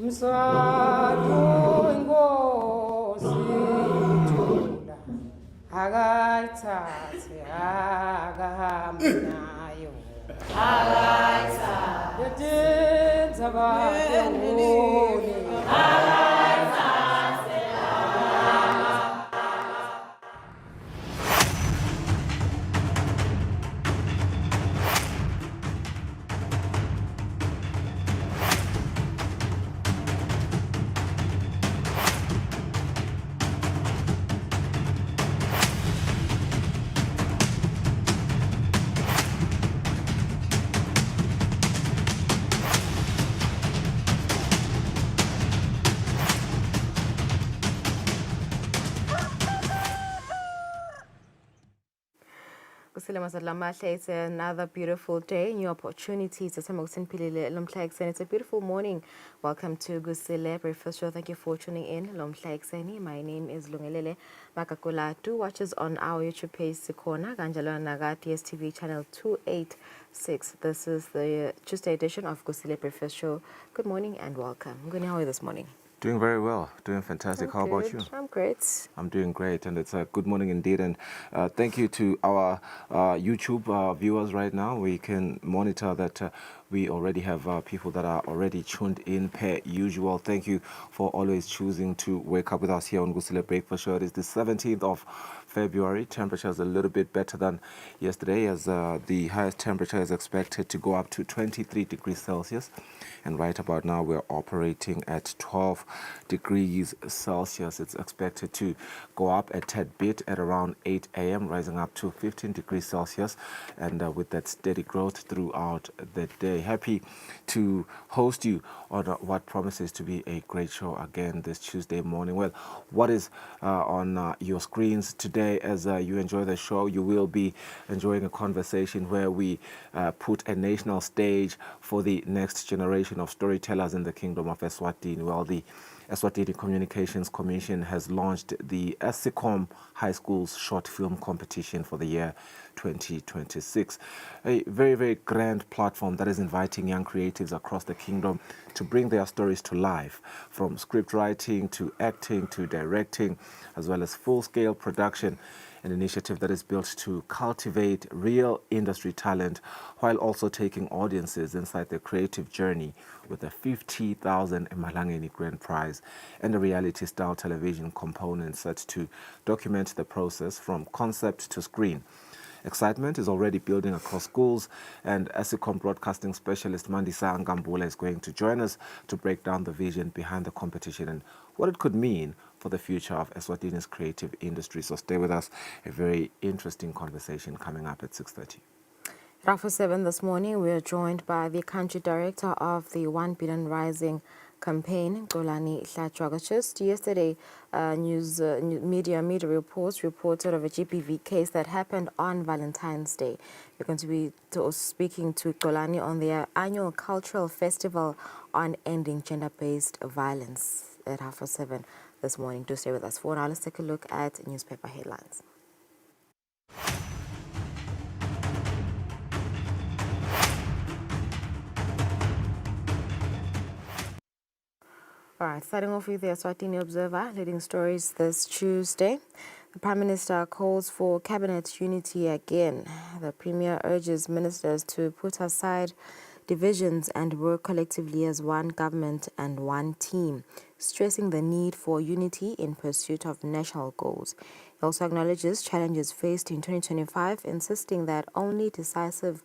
Mswati inkosi ithula akayithathe akahambe nayo akayithathe yetinza bakewone Kusile, it's another beautiful day, new opportunities. It's a beautiful morning. Welcome to Kusile Breakfast Show. Thank you for tuning in. My name is Lungelele Makakulatu. Watch us on our YouTube page, Sikona, Ganjalo Naga, DSTV channel 286. This is the Tuesday edition of Kusile Breakfast Show. Good morning and welcome. Nguni, how are you this morning? Doing very well, doing fantastic. How about you? I'm great. I'm doing great, and it's a good morning indeed. And thank you to our YouTube viewers right now. We can monitor that we already have people that are already tuned in per usual. Thank you for always choosing to wake up with us here on Kusile Breakfast Show. It is the 17th of February. Temperature is a little bit better than yesterday, as the highest temperature is expected to go up to 23 degrees Celsius. And right about now, we're operating at 12 degrees Celsius. It's expected to go up a tad bit at around 8 a.m., rising up to 15 degrees Celsius. And with that steady growth throughout the day. Happy to host you on what promises to be a great show again this Tuesday morning. Well, what is on your screens today as you enjoy the show? You will be enjoying a conversation where we put a national stage for the next generation of storytellers in the Kingdom of Eswatini. Well, the Eswatini Communications Commission has launched the Esicom High School's short film competition for the year 2026. A very, very grand platform that is inviting young creatives across the kingdom to bring their stories to life, from script writing to acting to directing, as well as full-scale production. An initiative that is built to cultivate real industry talent while also taking audiences inside their creative journey with a 50,000 Emalangeni grand prize and a reality-style television component set to document the process from concept to screen. Excitement is already building across schools, and Esicom broadcasting specialist Mandisa Ngambula is going to join us to break down the vision behind the competition and what it could mean for the future of Eswatini's creative industry. So stay with us. A very interesting conversation coming up at 6:30. Rafa 7 this morning, we are joined by the country director of the 1 Billion Rising campaign, Golani Hlatshwaga. Just yesterday, media reports reported of a GBV case that happened on Valentine's Day. We're going to be speaking to Golani on their annual cultural festival on ending gender-based violence at 7:30 this morning. Do stay with us. For now, let's take a look at newspaper headlines. All right, starting off with the Eswatini Observer, leading stories this Tuesday. The Prime Minister calls for cabinet unity again. The Premier urges ministers to put aside divisions and work collectively as one government and one team, stressing the need for unity in pursuit of national goals. He also acknowledges challenges faced in 2025, insisting that only decisive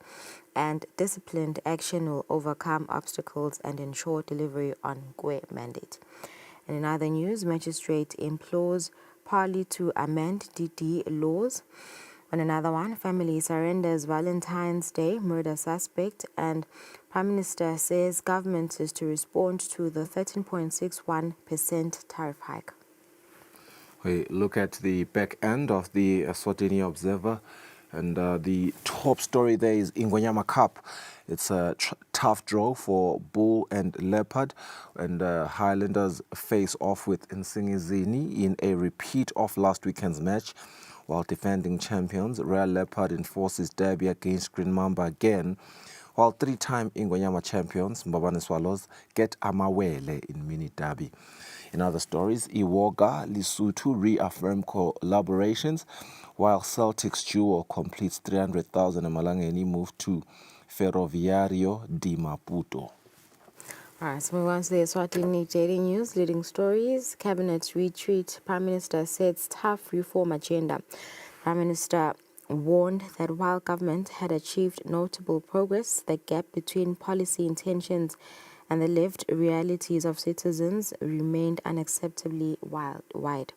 and disciplined action will overcome obstacles and ensure delivery on GWE mandate. And in other news, magistrate implores Parliament to amend DD laws. On another one, family surrenders Valentine's Day murder suspect, and Prime Minister says government is to respond to the 13.61% tariff hike. We look at the back end of the Eswatini Observer, and the top story there is Ingonyama Cup. It's a tough draw for Bull and Leopard, and Highlanders face off with Nsingizini in a repeat of last weekend's match. While defending champions, Royal Leopard enforces derby against Green Mamba again, while three-time Ingonyama champions Mbabane Swallows get amawele in mini derby. In other stories, Iwoga Lesotho reaffirm collaborations, while Celtics duo completes 300,000 and Malangeni move to Ferroviario di Maputo. All right, so move on to the Eswatini Daily News. Leading stories: Cabinet retreat. Prime Minister sets tough reform agenda. Prime Minister warned that while government had achieved notable progress, the gap between policy intentions and the lived realities of citizens remained unacceptably wide.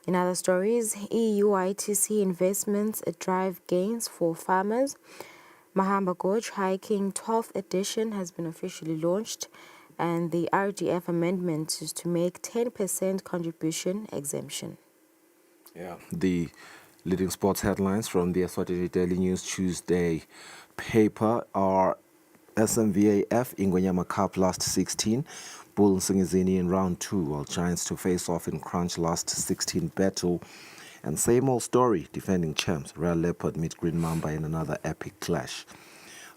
In other stories, EU ITC investments drive gains for farmers. Mahamba Gorge Hiking 12th edition has been officially launched, and the RDF amendment is to make 10% contribution exemption. Yeah, the leading sports headlines from the Eswatini Daily News Tuesday paper are SMVAF Ingonyama Cup last 16, Bull Singizini in round 2, while Giants to face off in Crunch last 16 battle. And same old story, defending champs, Real Leopard meet Green Mamba in another epic clash.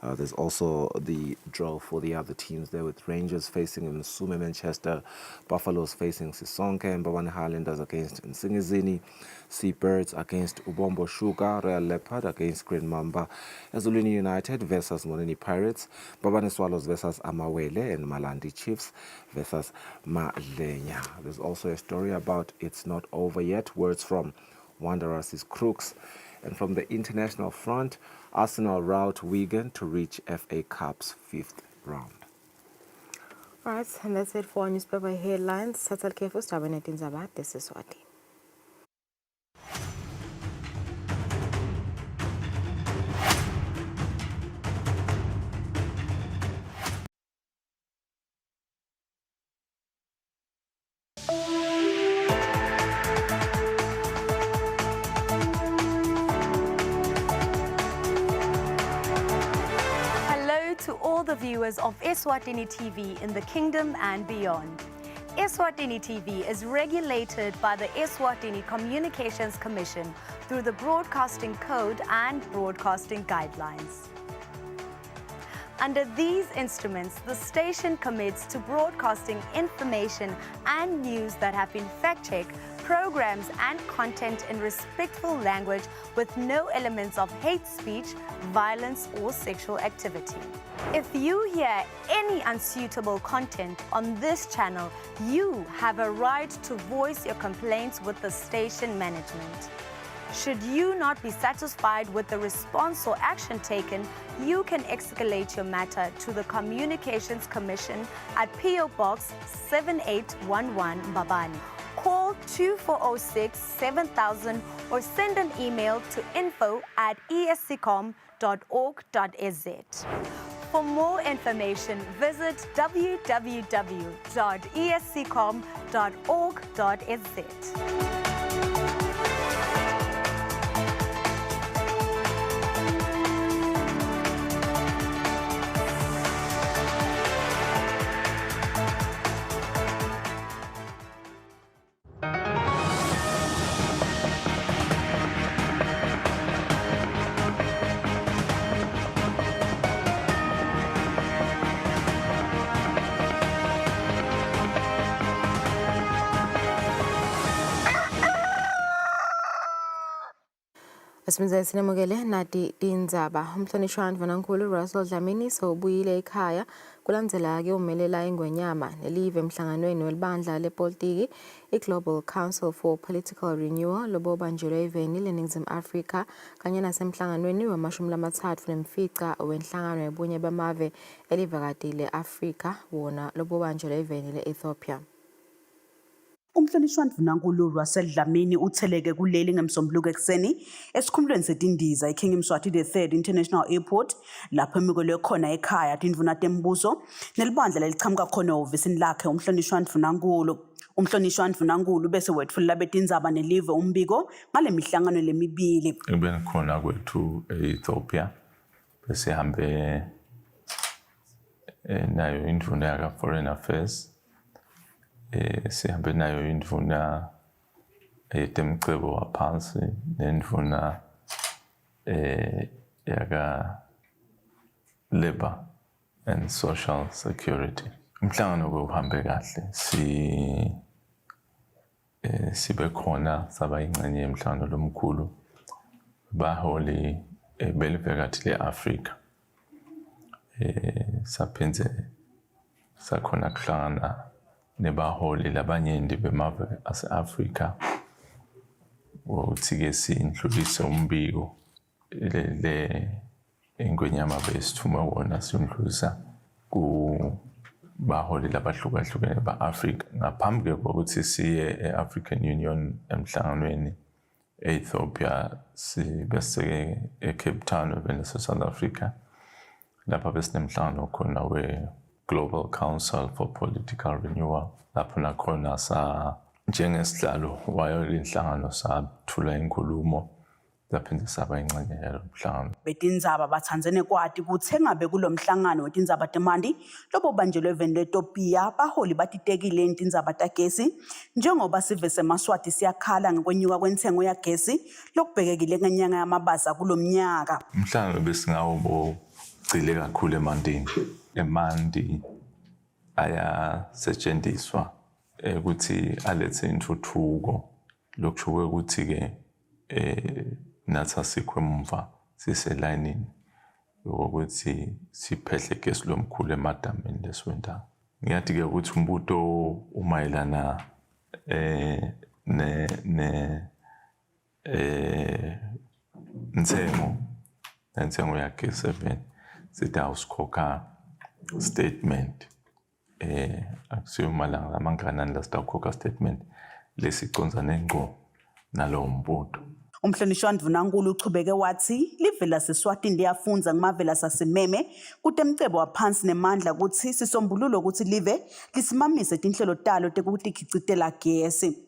There's also the draw for the other teams there, with Rangers facing Msume Manchester, Buffaloes facing Sisonke, and Mbabane Highlanders against Nsingizini, Seabirds against Ubombo Sugar, Real Leopard against Green Mamba, Ezulwini United versus Monini Pirates, Mbabane Swallows versus Amawele, and Malandi Chiefs versus Malenya. There's also a story about It's Not Over Yet, words from Wanderers is Crooks. And from the international front, Arsenal rout Wigan to reach FA Cup's 5th round. All right, and that's it for newspaper headlines. Satsal Kefu, Stabanet in Zabat, this is Swati. To all the viewers of Eswatini TV in the kingdom and beyond. Eswatini TV is regulated by the Eswatini Communications Commission through the Broadcasting Code and Broadcasting Guidelines. Under these instruments, the station commits to broadcasting information and news that have been fact-checked, programs and content in respectful language with no elements of hate speech, violence or sexual activity. If you hear any unsuitable content on this channel, you have a right to voice your complaints with the station management. Should you not be satisfied with the response or action taken, you can escalate your matter to the Communications Commission at PO Box 7811 Mbabane. Call 2406 7000 or send an email to info@esccom.org.za. For more information, visit www.esccom.org.za. Asimizele sinemukele nati tindzaba. Umhlonishwa Mvanankulu Russell Dlamini sewubuyile ekhaya kulandzela-ke umelela Ingonyama nelive emhlanganweni welibandla lepolitiki i-Global Council for Political Renewal lobobanjelwe eveni leNingizimu Afrika kanye nasemhlanganweni wama-30 wenhlangano yobunye bamave elivakati le-Afrika wona lobobanjelwe eveni le-Ethiopia. Umhlonishwa Mvanankulu Russell Dlamini utheleke kuleli ngemsombuluko ekseni esikhumulweni setindiza iKing Mswati III International Airport lapho emikolo khona ekhaya tindvuna tembuso nelibandla lelichamuka khona ehhovisini lakhe umhlonishwa Mvanankulu. Umhlonishwa Mvanankulu bese wetfulela betindzaba nelive umbiko ngale mihlangano lemibili. Ekubeni khona kwethu e-Ethiopia bese hambe nayo indvuna yaka Foreign Affairs. Sihambe nayo indvuna temcebo waphansi nendvuna yaka labor and social security. Umhlangano uhambe kahle, sibe khona saba ingxenye yemhlangano lomkhulu baholi belivekathi le-Afrika. Saphenze sakhona kuhlangana nebaholi labanyenti bemave ase-Afrika ukuthi-ke sindlulise umbiko ingwenyama besithume wona siyondlulisa kubaholi labahlukahlukene ba-Afrika ngaphambi kokuthi siye e-African Union emhlanganweni e-Ethiopia sibeseke e-Cape Town ebenese South Africa lapha besinemhlangano khona we-Global Council for Political Renewal lapho nakhona njengesihlalo wayo lenhlangano sathula inkulumo laphenze saba ingxenye yalo mhlangano. Betindzaba batsandzene kwati kutsi engabe kulo mhlangano wetindzaba temandi lobo banjelwe eveni le-Ethiopia baholi batitekile intindzaba tagesi njengoba sive seMaswati siyakhala ngekwenyuka kwentengo yagesi lokubhekekile ngenyanga yamabaza kulo mnyaka. Umhlangano besingawo gcile kakhulu emandini. Emandi ayasetshenziswa ukuthi alethe intuthuko lokusho ukuthi-ke nathi asikho emva siselayinini yokuthi siphehle igesi lomkhulu emadamini leswendawo. Ngiyathi-ke ukuthi umbuto umayelana nentengo yagesi eveni sithi awusikhokha statement akusiyo malanga amanganani lasitawukhokha statement lesicondzane ngqo nalowo mbuto. Umhlonishwa Ndvunankhulu uchubeke wathi live laseswatini liyafunza ngumave lasasimeme kute mcebo waphansi nemandla kutsi sisombululo ukuthi live lisimamise tinhlelo talo tekutikhicitela gesi.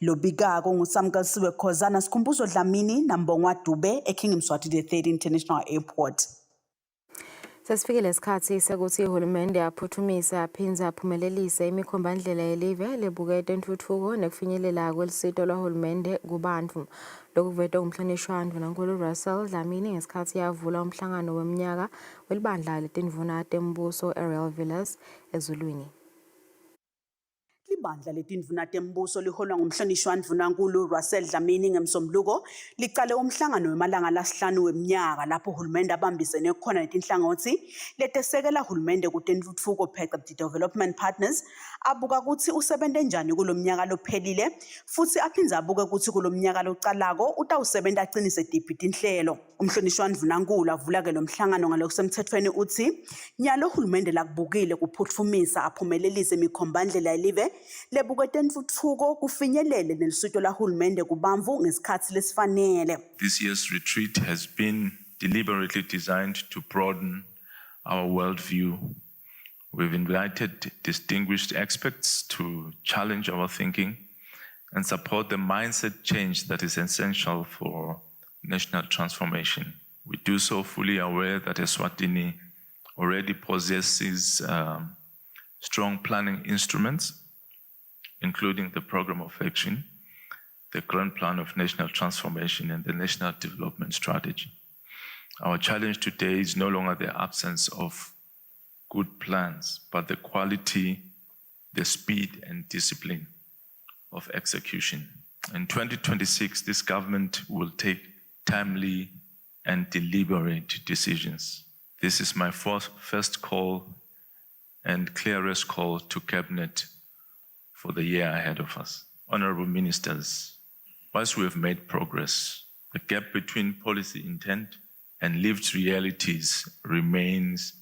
Lobikako nguSamkasiwe Khosana Sikhumbuzo Dlamini naMbongwa Dube eKing Mswatini III International Airport. Sesifikile isikhathi sekuthi ihulumende aphuthumisa aphindze aphumelelise imikhombandlela yelive lebukete intuthuko nekufinyelela kwelisito lwahulumende kubantu. Lokhu kuvetwa umhlonishwa Ndvunankhulu Russell Dlamini ngesikhathi yavula umhlangano weminyaka welibandla letindvuna tembuso eRoyal Villas eZulwini. Ibandla letindvuna tembuso liholwa ngumhlonishwa Ndvunankhulu Russell Dlamini ngemsombuluko licale umhlangano wemalanga lasihlanu weminyaka lapho uhulumende abambisene khona netinhlangothi letesekela uhulumende kutentutfuko phecelezi development partners abuka ukuthi usebente njani kulomnyaka lophelile futhi aphindze abuke ukuthi kulomnyaka localako utawusebenta acinise tiphi tinhlelo. Umhlonishwa Ndvunankhulu avula-ke lo mhlangano ngalokusemthethweni uthi nyalo uhulumende lakubukile kuphutfumisa aphumelelise imikhombandlela yelive lebukete intuthuko kufinyelele nelisito lahulumende kubantfu ngesikhathi lesifanele. This year's retreat has been deliberately designed to broaden our worldview. We've invited distinguished experts to challenge our thinking and support the mindset change that is essential for national transformation. We do so fully aware that Eswatini already possesses strong planning instruments, including the Program of Action, the Grand Plan of National Transformation, and the National Development Strategy. Our challenge today is no longer the absence of good plans, but the quality, the speed, and discipline of execution. In 2026, this government will take timely and deliberate decisions. This is my first call and clearest call to Cabinet for the year ahead of us. Honorable Ministers, whilst we have made progress, the gap between policy intent and lived realities remains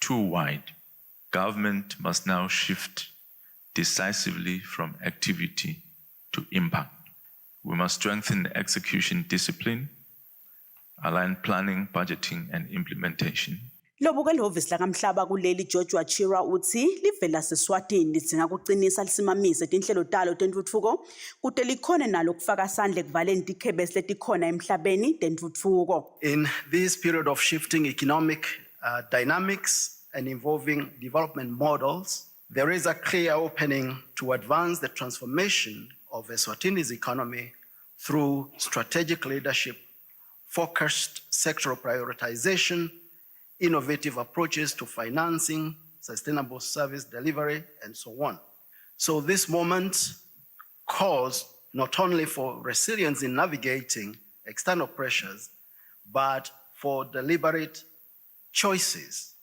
too wide. Government must now shift decisively from activity to impact. We must strengthen execution discipline, align planning, budgeting, and implementation. Lobuke lihhovisi lakamhlaba kuleli George Wachira uthi live laseswatini lidzinga kucinisa lisimamise tinhlelo talo tentutfuko kute likhone nalo kufaka sandle ekuvaleni tikhebesi letikhona emhlabeni tentutfuko. In this period of shifting economic dynamics and evolving development models, there is a clear opening to advance the transformation of Eswatini's economy through strategic leadership, focused sectoral prioritization, innovative approaches to financing, sustainable service delivery, and so on. So this moment calls not only for resilience in navigating external pressures, but for deliberate choices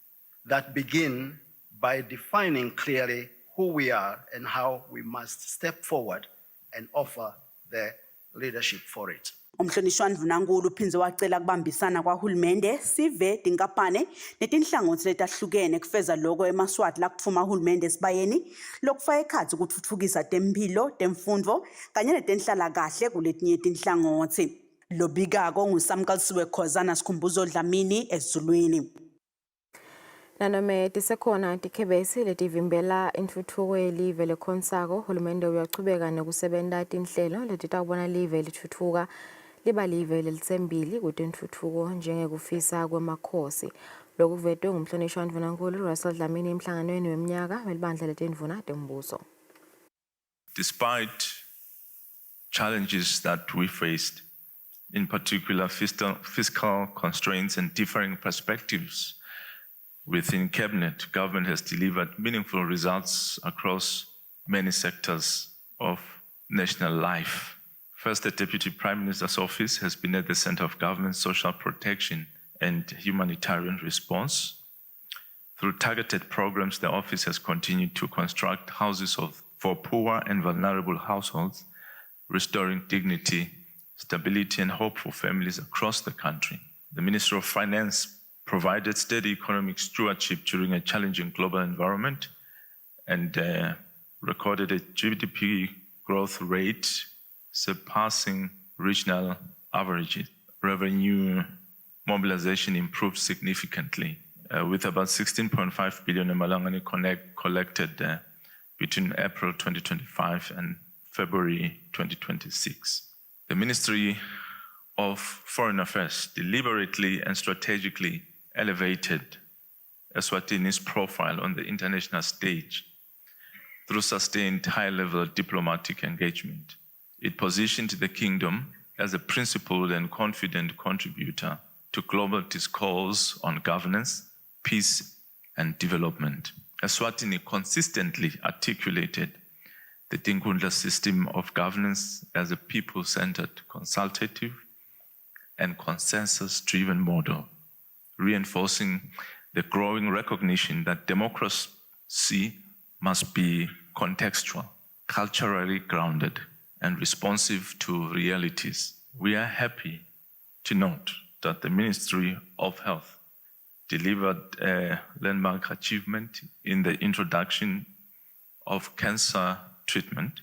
that begin by defining clearly who we are and how we must step forward and offer the leadership for it. Umhlonishwa Mvunankulu uphinze wacela kubambisana kwaHulumende, sive tinkampane netinhlangothi letahlukene kufeza lokho eMaswati la kutfuma uHulumende esibayeni lokufaka ekhatsi kutfutfukisa temphilo, temfundvo kanye netenhlalakahle kuletinye tinhlangothi. Lobikako nguSamkalisiwe Khosana Sikhumbuzo Dlamini esiZulwini. Nanome tisekhona tikhebesi letivimbela intfutfuko yelive lekhonsako, Hulumende uyachubeka nekusebenta tinhlelo letitawubona live lithutfuka liba live lelitsembili kutentfutfuko njengekufisa kwemakhosi. Lokhu kuvetwe ngumhlonishwa Mvunankulu Russell Dlamini emhlanganweni wemnyaka welibandla letindvuna tembuso. Despite challenges that we faced, in particular fiscal constraints and differing perspectives within cabinet, government has delivered meaningful results across many sectors of national life. First, the Deputy Prime Minister's office has been at the center of government social protection and humanitarian response. Through targeted programs, the office has continued to construct houses for poor and vulnerable households, restoring dignity, stability, and hope for families across the country. The Ministry of Finance provided steady economic stewardship during a challenging global environment and recorded a GDP growth rate surpassing regional averages. Revenue mobilization improved significantly with about 16.5 billion emalangeni collected between April 2025 and February 2026. The Ministry of Foreign Affairs deliberately and strategically elevated Eswatini's profile on the international stage through sustained high-level diplomatic engagement. It positioned the kingdom as a principled and confident contributor to global discourse on governance, peace, and development. Eswatini consistently articulated the Tinkundla system of governance as a people-centered, consultative, and consensus-driven model, reinforcing the growing recognition that democracy must be contextual, culturally grounded, and responsive to realities. We are happy to note that the Ministry of Health delivered a landmark achievement in the introduction of cancer treatment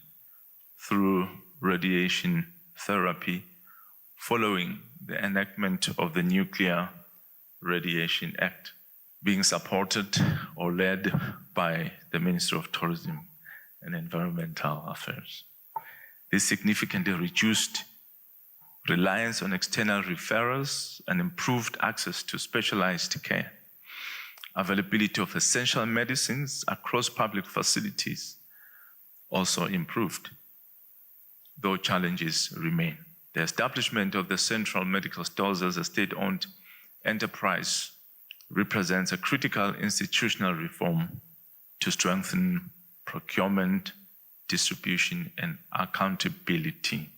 through radiation therapy following the enactment of the Nuclear Radiation Act, being supported or led by the Ministry of Tourism and Environmental Affairs. This significantly reduced reliance on external referrals and improved access to specialized care. Availability of essential medicines across public facilities also improved, though challenges remain. The establishment of the Central Medical Stores as a state-owned enterprise represents a critical institutional reform to strengthen procurement, distribution, and accountability.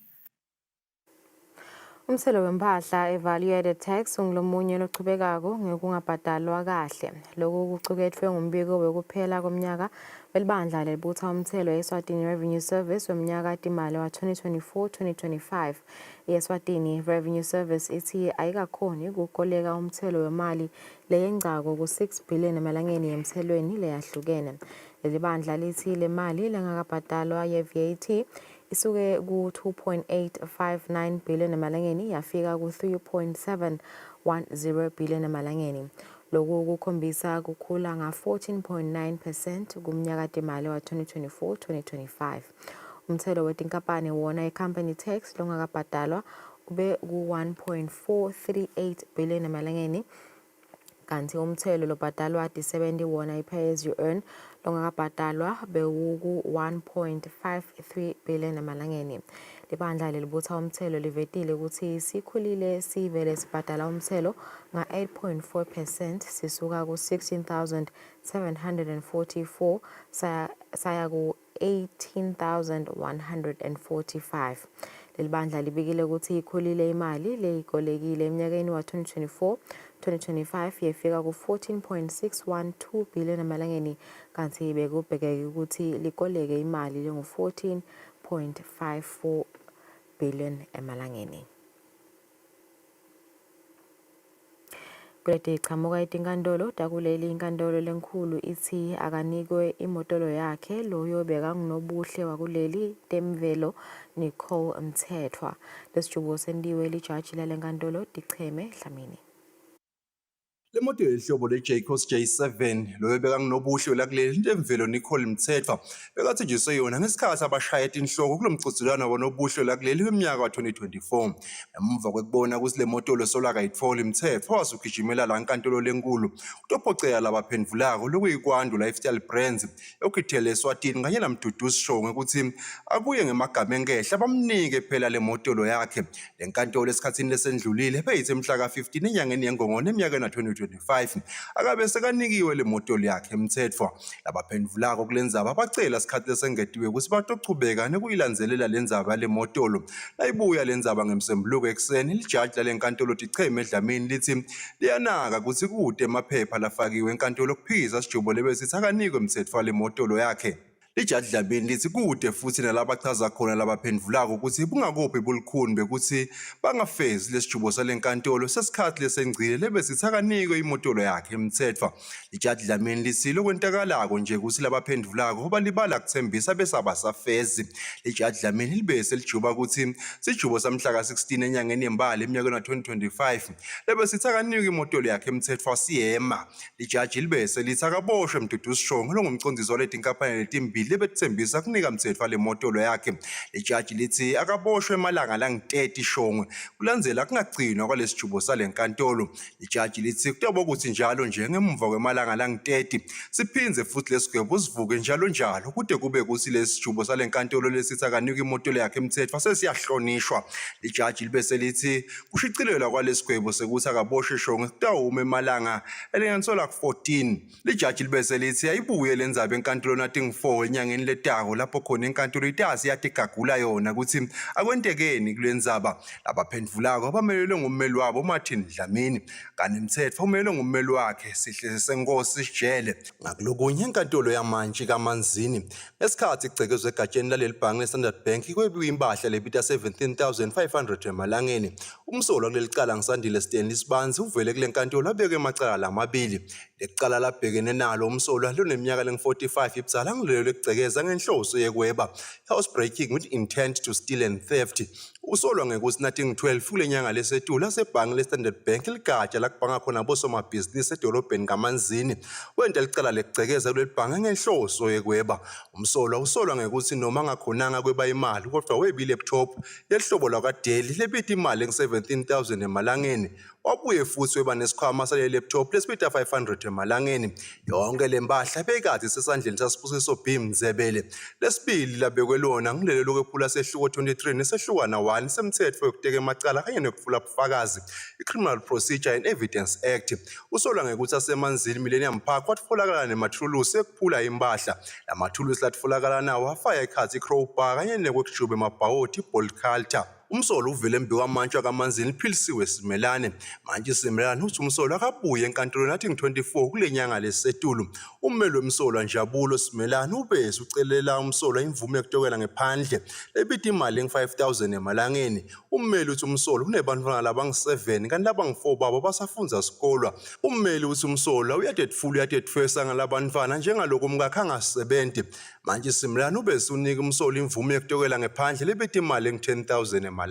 Umthelo wempahla evaluated tax ungulomunye lochubekako ngekungabhadalwa kahle. Lokhu kucuketfwe ngumbiko wekuphela komnyaka welibandla lebutha umthelo Eswatini Revenue Service wemnyaka timali wa 2024-2025. Eswatini Revenue Service ithi ayikakhoni kukoleka umthelo wemali leyengcako ku-6 billion emalangeni yemthelweni leyahlukene. Leli bandla lithi le mali lengakabhadalwa ye-VAT isuke ku-2.859 billion emalangeni yafika ku-3.710 billion emalangeni. Lokhu kukhombisa kukhula nga-14.9% kumnyaka timali wa 2024-2025. Umthelo wetinkampani wona i-company tax longakabhadalwa ube ku-1.438 billion emalangeni. Kanti umthelo lobhadalwa December wona i-pay as you earn longakabhadalwa bewuku 1.53 billion emalangeni. Libandla lelibutha umthelo livetile ukuthi sikhulile sivele sibhadala umthelo nga-8.4% sisuka ku-16,744 saya ku-18,145. Leli bandla libikile ukuthi ikhulile imali leyikolekile eminyakeni wa-2024-2025 yefika ku-14.612 billion emalangeni kanti bekubhekeke ukuthi likoleke imali lengu-14.54 billion emalangeni. Kuleti iqhamuka itinkantolo takuleli inkantolo lenkulu ithi akanikwe imotolo yakhe loyo bekangunobuhle wakuleli temvelo Nicole Mthethwa. Lesijubo sendiwe lijaji lalenkantolo Dicheme Dlamini. Le moto yehlobo le-Jacobs J7 loyo bekangunobuhle lakuleli ntemvelo Nicole Mthethwa bekathenjiswe yona ngesikhathi abashaya inhloko kulomgcugculwana wanobuhle lakuleli weminyaka wa-2024. Emuva kwekubona ukuthi le moto losola kayitholi Mthethwa wasugijimela la nkantolo lenkulu utophoceya labaphendvulako lokuyikwandu lifestyle brands yokhithele Eswatini kanye namduduzi Shongwe ukuthi abuye ngemagama enkehla bamnike phela le moto yakhe. Le nkantolo esikhatsini lesendlulile beyithi mhla ka-15 enyangeni yeNgongoni eminyakeni wa-2025 akabe sekanikiwe le moto yakhe Mthethwa. Labaphendvulako kulendzaba bacela isikhathi lesengetiwe ukuthi batochubeka nekuyilandzelela lendzaba le moto. Layibuya lendzaba ngemsembuluko ekseni lijaji lalenkantolo Dicheme Dlamini lithi liyanaka ukuthi kude emaphepha lafakiwe enkantolo kuphikisa sijubo lebesithi akanikwe Mthethwa le moto yakhe. Lijaji Dlamini lithi kude futhi nalabachaza khona labaphendvulako ukuthi bungakuphi bulukhuni bekuthi bangafezi lesijubo salenkantolo sesikhathi lesengcile lebesithi akanikwe imotolo yakhe Mthethwa. Lijaji Dlamini lithi lokwentakalako nje ukuthi labaphendvulako balibala kuthembisa bese abasafezi. Lijaji Dlamini libese lijuba ukuthi sijubo samhla ka-16 enyangeni yembala eminyakeni wa-2025 lebesithi akanikwe imotolo yakhe Mthethwa siyema. Lijaji libese lithi akaboshwe mduduzi Shongwe longumcondzisi waletinkampani letimbili lebethembisa kunika Mthethwa le moto yakhe. Lijaji lithi akaboshwe emalanga langu-30 Shongwe kulandzela kungagcinwa kwalesijubo salenkantolo. Lijaji lithi kutoba ukuthi njalo nje ngemuva kwemalanga langu-30 siphindze futhi lesigwebo sivuke njalo kude kube kuthi lesijubo salenkantolo lesithi akanikwe imoto yakhe Mthethwa sesiyahlonishwa. Lijaji libese lithi kushicilelwa kwalesigwebo sekuthi akaboshwe Shongwe kutawuma emalanga elinganiselwa ku-14. Lijaji libese lithi ayibuye lendzaba enkantolo nating-4 enyangeni letako lapho khona inkantolo itasi yathi igagula yona ukuthi akwentekeni kulendzaba. Labaphendvulako abamelelwe ngummeli wabo Martin Dlamini kanti Mthethwa umelwe ngummeli wakhe Sihle Senkosi Sijele. Ngakulokunye inkantolo yamanje kaManzini ngesikhathi igcekezwe egatsheni laleli bhange le-Standard Bank kwebiwe impahla lebita 17,500 emalangeni. Umsolwa kuleli cala ngisandile Stanley Sibanzi uvele kule nkantolo abeke emacala lamabili. Lecala labhekene nalo umsolwa loneminyaka lengu-45 ibzala ngilelo lekugcekeza ngenhloso yekweba housebreaking with intent to steal and theft. Usolwa ngekuthi nating-12 kule nyanga lesetula asebhange le-Standard Bank ligatsha lakubhanga khona bosomabhizinisi edolobheni kaManzini wenta licala lekugcekeza kuleli bhange ngenhloso yekweba. Umsolwa usolwa ngekuthi noma angakhonanga kweba imali kodwa weba i-laptop yehlobo lwakadeli lebita imali engu-17,000 emalangeni. Wabuye futhi weba nesikhwama sale laptop lesibita 500 emalangeni. Yonke le mpahla beyikade sesandleni saSibusiso B Mzebele. Lesibili labekwe lona ngilelo lokwephula sehluko 23 nesehluka 1 semthetho yokuteka emacala kanye nokufula ubufakazi i-Criminal Procedure and Evidence Act. Usolwa ngekuthi aseManzini Millennium Park watfolakala nemathulusi ekuphula impahla. La mathulusi latfolakala nawo afaya ikhathi crowbar kanye nekwekujube emabhawoti bolt culture. Umsolwa uvele embikwamantshwa kaManzini liphilisiwe Simelane. Manje Simelane uthi umsolwa akabuye enkantolo nating-24 kule nyanga lesetulu. Ummeli wemsolwa Njabulo Simelane ubese ucelela umsolwa imvume yokutokela ngephandle lebita imali engu-5,000 emalangeni. Ummeli uthi umsolwa unebantwana labangu-7 kanti labangu-4 babo basafunza esikolwa. Ummeli uthi umsolwa uyatetfwesa ngalabantwana njengaloko umkakhe angasebenzi. Manje Simelane ubese unika umsolwa imvume yokutokela ngephandle lebita imali engu-10,000 emalangeni.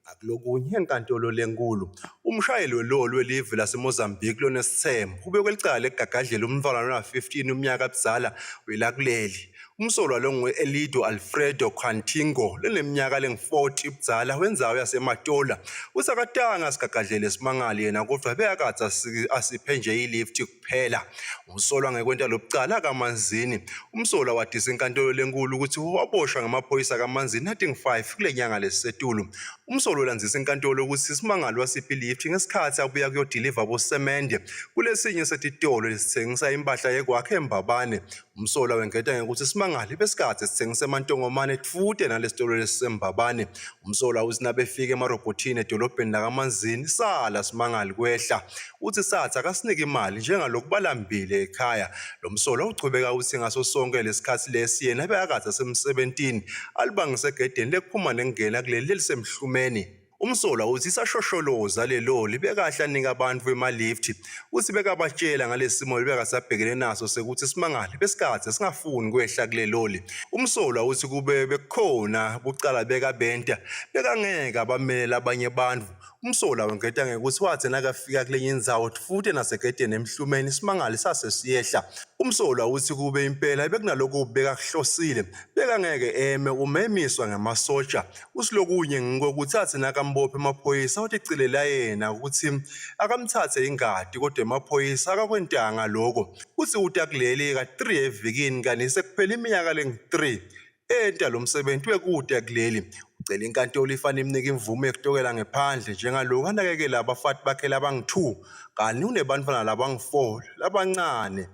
Akulokunye enkantolo lenkulu umshayeli weloli welive laseMozambique lonesithembu ubekwe licala egagadlela umntwana ona-15 umnyaka abzala welakuleli. Umsolwa lo ngu-Elido Alfredo Cantingo leneminyaka lengu-40 ubudala wenzayo yaseMatola. Usakatanga sigagadlele simangali yena kodwa beyakade asiphe nje ilifti kuphela. Umsolwa ngekwenta lobucala kaManzini. Umsolwa wadisa inkantolo lenkulu ukuthi waboshwa ngamaphoyisa kaManzini nathi 5 kule nyanga lesisetulu. Umsolwa ulandzisa inkantolo ukuthi isimangalo wasiphi ilifti ngesikhathi abuya kuyodiliva bosemende kulesinye setitolo lesithengisa impahla yekwakhe eMbabane. Umsolwa wengeta ngekuthi isimangalo besikade sithengisa amantongomane futhi nalesitolo lesisembabane. Umsolwa uthi nabefika emarobhotini edolobheni lakaManzini sala simangali kwehla. Uthi sathi akasinike imali njengalokhu balambile ekhaya. Lo msolwa uchubeka uthi ngaso sonke lesikhathi lesi yena beyakade asemsebentini alibangise egedeni lekuphuma nengena kuleli lelisemhlumeni. Umsolwa uthi isashosholoza leloli bekahle anika abantu bemalifti. Uthi bekabatshela ngalesimo lebekasabhekene naso sekuthi isimangalo besikade singafuni kwehla kuleloli. Umsolwa uthi kube bekhona bucala bekabenta bekangeke abamela abanye abantu. Umsolwa wengeta ngekuthi wathi nakafika kulenye indzawo futhi nasegedeni emhlumeni isimangalo sasesiyehla. Umsolwa uthi kube impela bekunalokho bekahlosile bekangeke eme umemiswa ngamasotsha. Usilokunye ngikokuthi athi nakambophe emaphoyisa wathi cilela yena ukuthi akamthathe ingadi kodwa emaphoyisa akakwentanga lokho. Uthi utakuleli ka3 evikini kanti sekuphela iminyaka lengu3 enta lo msebenzi wekude kuleli. Ucela inkantolo ifana imnika imvume yokutokela ngephandle njengalokho anakekela abafati bakhe labangu2 kanti unebantwana labangu4 labancane.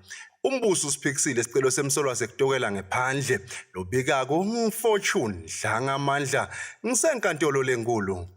Umbuso usiphikisile isicelo semsolwa sekutokela ngephandle. Lobikako nguFortune Dlanga Amandla ngisenkantolo lenkulu.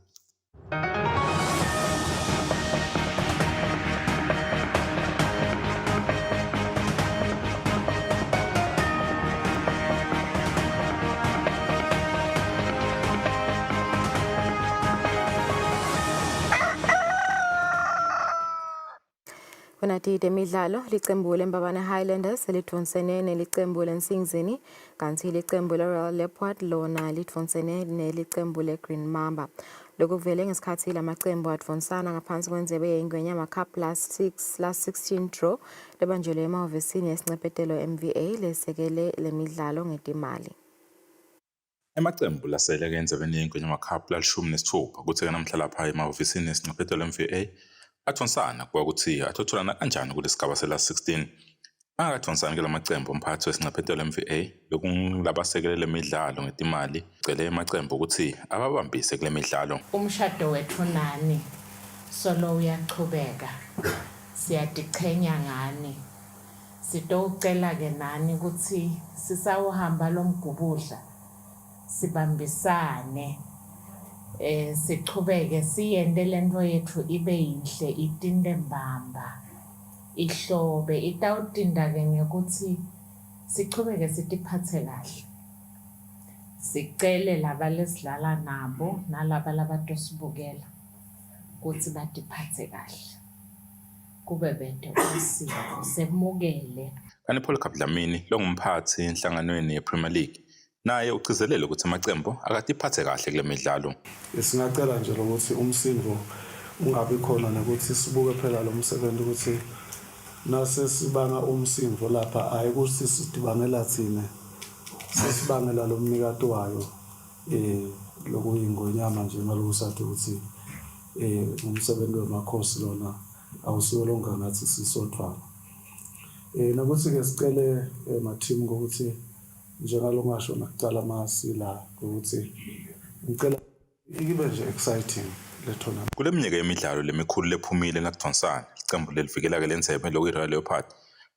Kunatide imidlalo licembu leMbabane Highlanders elidvonsene nelicembu leNsingizini kanti licembu leRoyal Leopard lona lidvonsene nelicembu leGreen Mamba. Lokhu kuvele ngesikhathi lamacembu advonsana ngaphansi kwendebe yeNgwenyama Cup last 16 draw lebanjelwe emahhovisini yesincephetelo MVA lesekele lemidlalo ngetimali. Emacembu lasele endlebeni yeNgwenyama Cup la-16 kuthe namhla lapha emahhovisini yesincephetelo MVA athonsana kuba ukuthi athotholana kanjani kulesigaba sela-16. Angathonsana ke lamacembu umphathi wesincephetelo MVA bekungulabasekele lemidlalo ngetimali cele emacembu ukuthi ababambise kule midlalo. Umshado wethu nani solo uyachubeka. Siyadichenya ngani. Sitocela ke nani ukuthi sisawuhamba lomgubudla sibambisane. Sichubeke siyende lento yethu ibe yinhle itinde mbamba ihlobe itawutinda ke ngekuthi sichubeke sitiphathe kahle. Sicele laba lesidlala nabo nalaba labatosibukela ukuthi batiphathe kahle. Kube bento usiko semukele. Kanti Paul Kaplamini lo ngumphathi enhlanganweni yePremier League naye ucizelele ukuthi amacembu akatiphathe kahle kule midlalo. Singacela nje ukuthi umsindo ungabi khona nokuthi sibuke phela lo msebenzi ukuthi nase sibanga umsindo lapha ayikuthi sidibangela thina sisibangela lo mnikati wayo lokuyingonyama nje malokusathi ukuthi umsebenzi wemakhosi lona awusiyo longa ngathi sisodwa. Nokuthi ke sicele emateam ukuthi njengalo ngasho nakucala masila ukuthi ngicela ibe nje exciting le tournament. Kule minyaka yemidlalo lemikhulu lephumile ngakudonsana icembu lelivikela ke lenzebe lokuyiRoyal Leopard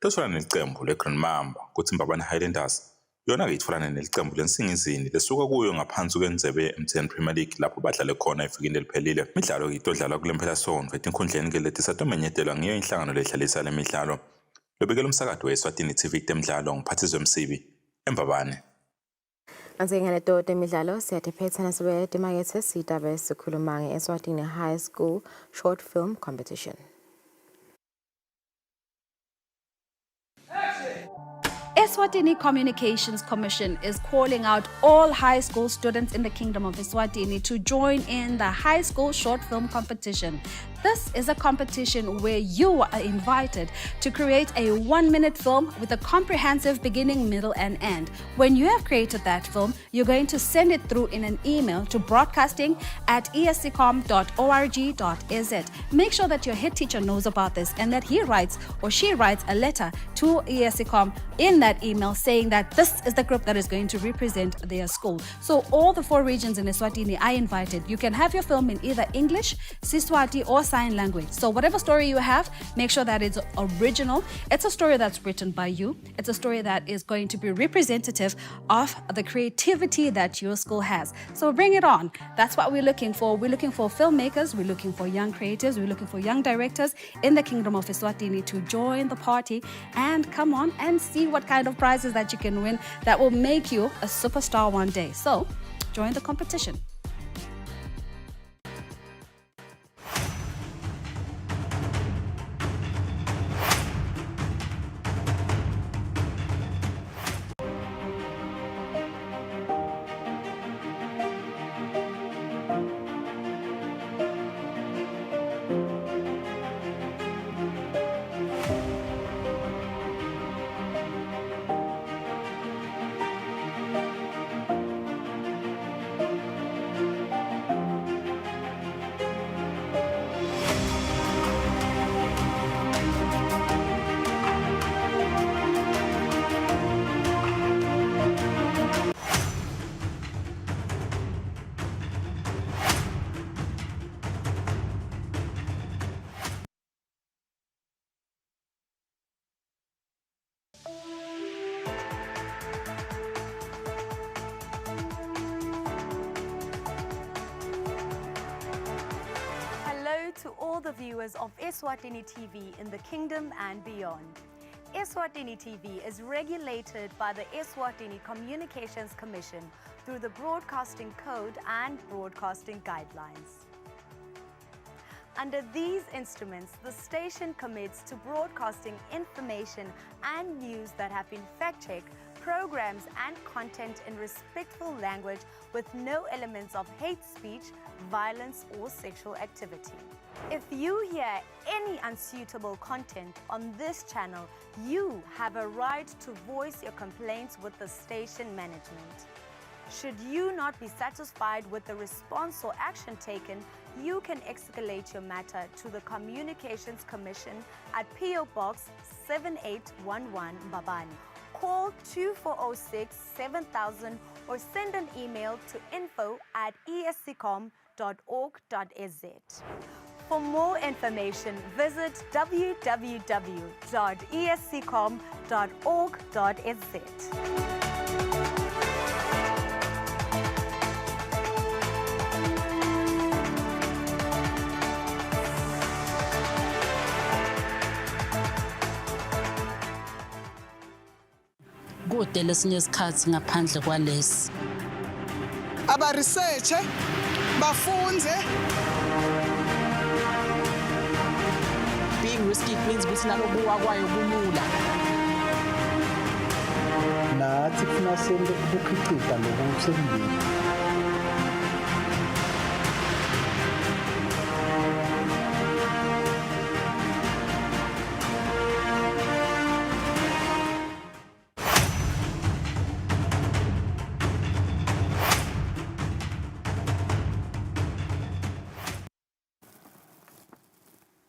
lethona nelicembu leGreen Mamba kuthi Mbabane Highlanders yona ke itfolana nelicembu leNsingizini lesuka kuyo ngaphansi kwenzebe eMTN Premier League lapho badlale khona efikini eliphelile. Imidlalo ke itodlala kule mphela-sonto etinkhundleni ke letisatomenyetelwa ngiyo inhlangano lehlalisa le midlalo. Lobikela umsakazo weSwatini TV temidlalo ngiphathizwe Msibi eMbabane. Ngaleto temidlalo siyatiphetha nasebe timakethe sitabe sikhuluma ngeEswatini High School Short Film Competition. Eswatini Communications Commission is calling out all high school students in the Kingdom of Eswatini to join in the High School Short Film Competition. this is a competition where you are invited to create a 1-minute film with a comprehensive beginning, middle, and end. When you have created that film, you're going to send it through in an email to broadcasting@escom.org.za. Make sure that your head teacher knows about this and that he writes or she writes a letter to ESCOM in that email saying that this is the group that is going to represent their school. So all the 4 regions in Eswatini are invited. You can have your film in either English, Siswati, or sign language. So whatever story you have, make sure that it's original. It's a story that's written by you. It's a story that is going to be representative of the creativity that your school has. So bring it on. That's what we're looking for. We're looking for filmmakers. We're looking for young creatives. We're looking for young directors in the Kingdom of Eswatini to join the party and come on and see what kind of prizes that you can win that will make you a superstar one day. So join the competition. Hello to all the viewers of Eswatini TV in the Kingdom and beyond. Eswatini TV is regulated by the Eswatini Communications Commission through the Broadcasting Code and Broadcasting Guidelines. Under these instruments, the station commits to broadcasting information and news that have been fact-checked, programs and content in respectful language with no elements of hate speech, violence or sexual activity. If you hear any unsuitable content on this channel, you have a right to voice your complaints with the station management. Should you not be satisfied with the response or action taken, you can escalate your matter to the Communications Commission at PO Box 7811 Mbabane. Call 2406 7000 or send an email to info@escom.org.za. For more information, visit www.escom.org.za. Kude lesinye isikhathi ngaphandle kwalesi. Aba research bafunze. Being risky means ukuthi nalokuwa kwayo kulula. Nathi kufuna sente ukukhiqiza lokusemini.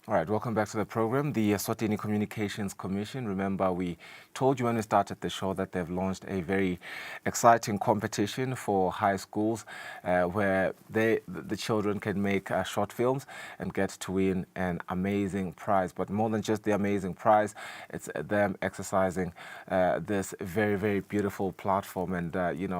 All right, welcome back to the program. The Eswatini Communications Commission. Remember, we told you when we started the show that they've launched a very exciting competition for high schools where the children can make short films and get to win an amazing prize. But more than just the amazing prize, it's them exercising this very, very beautiful platform and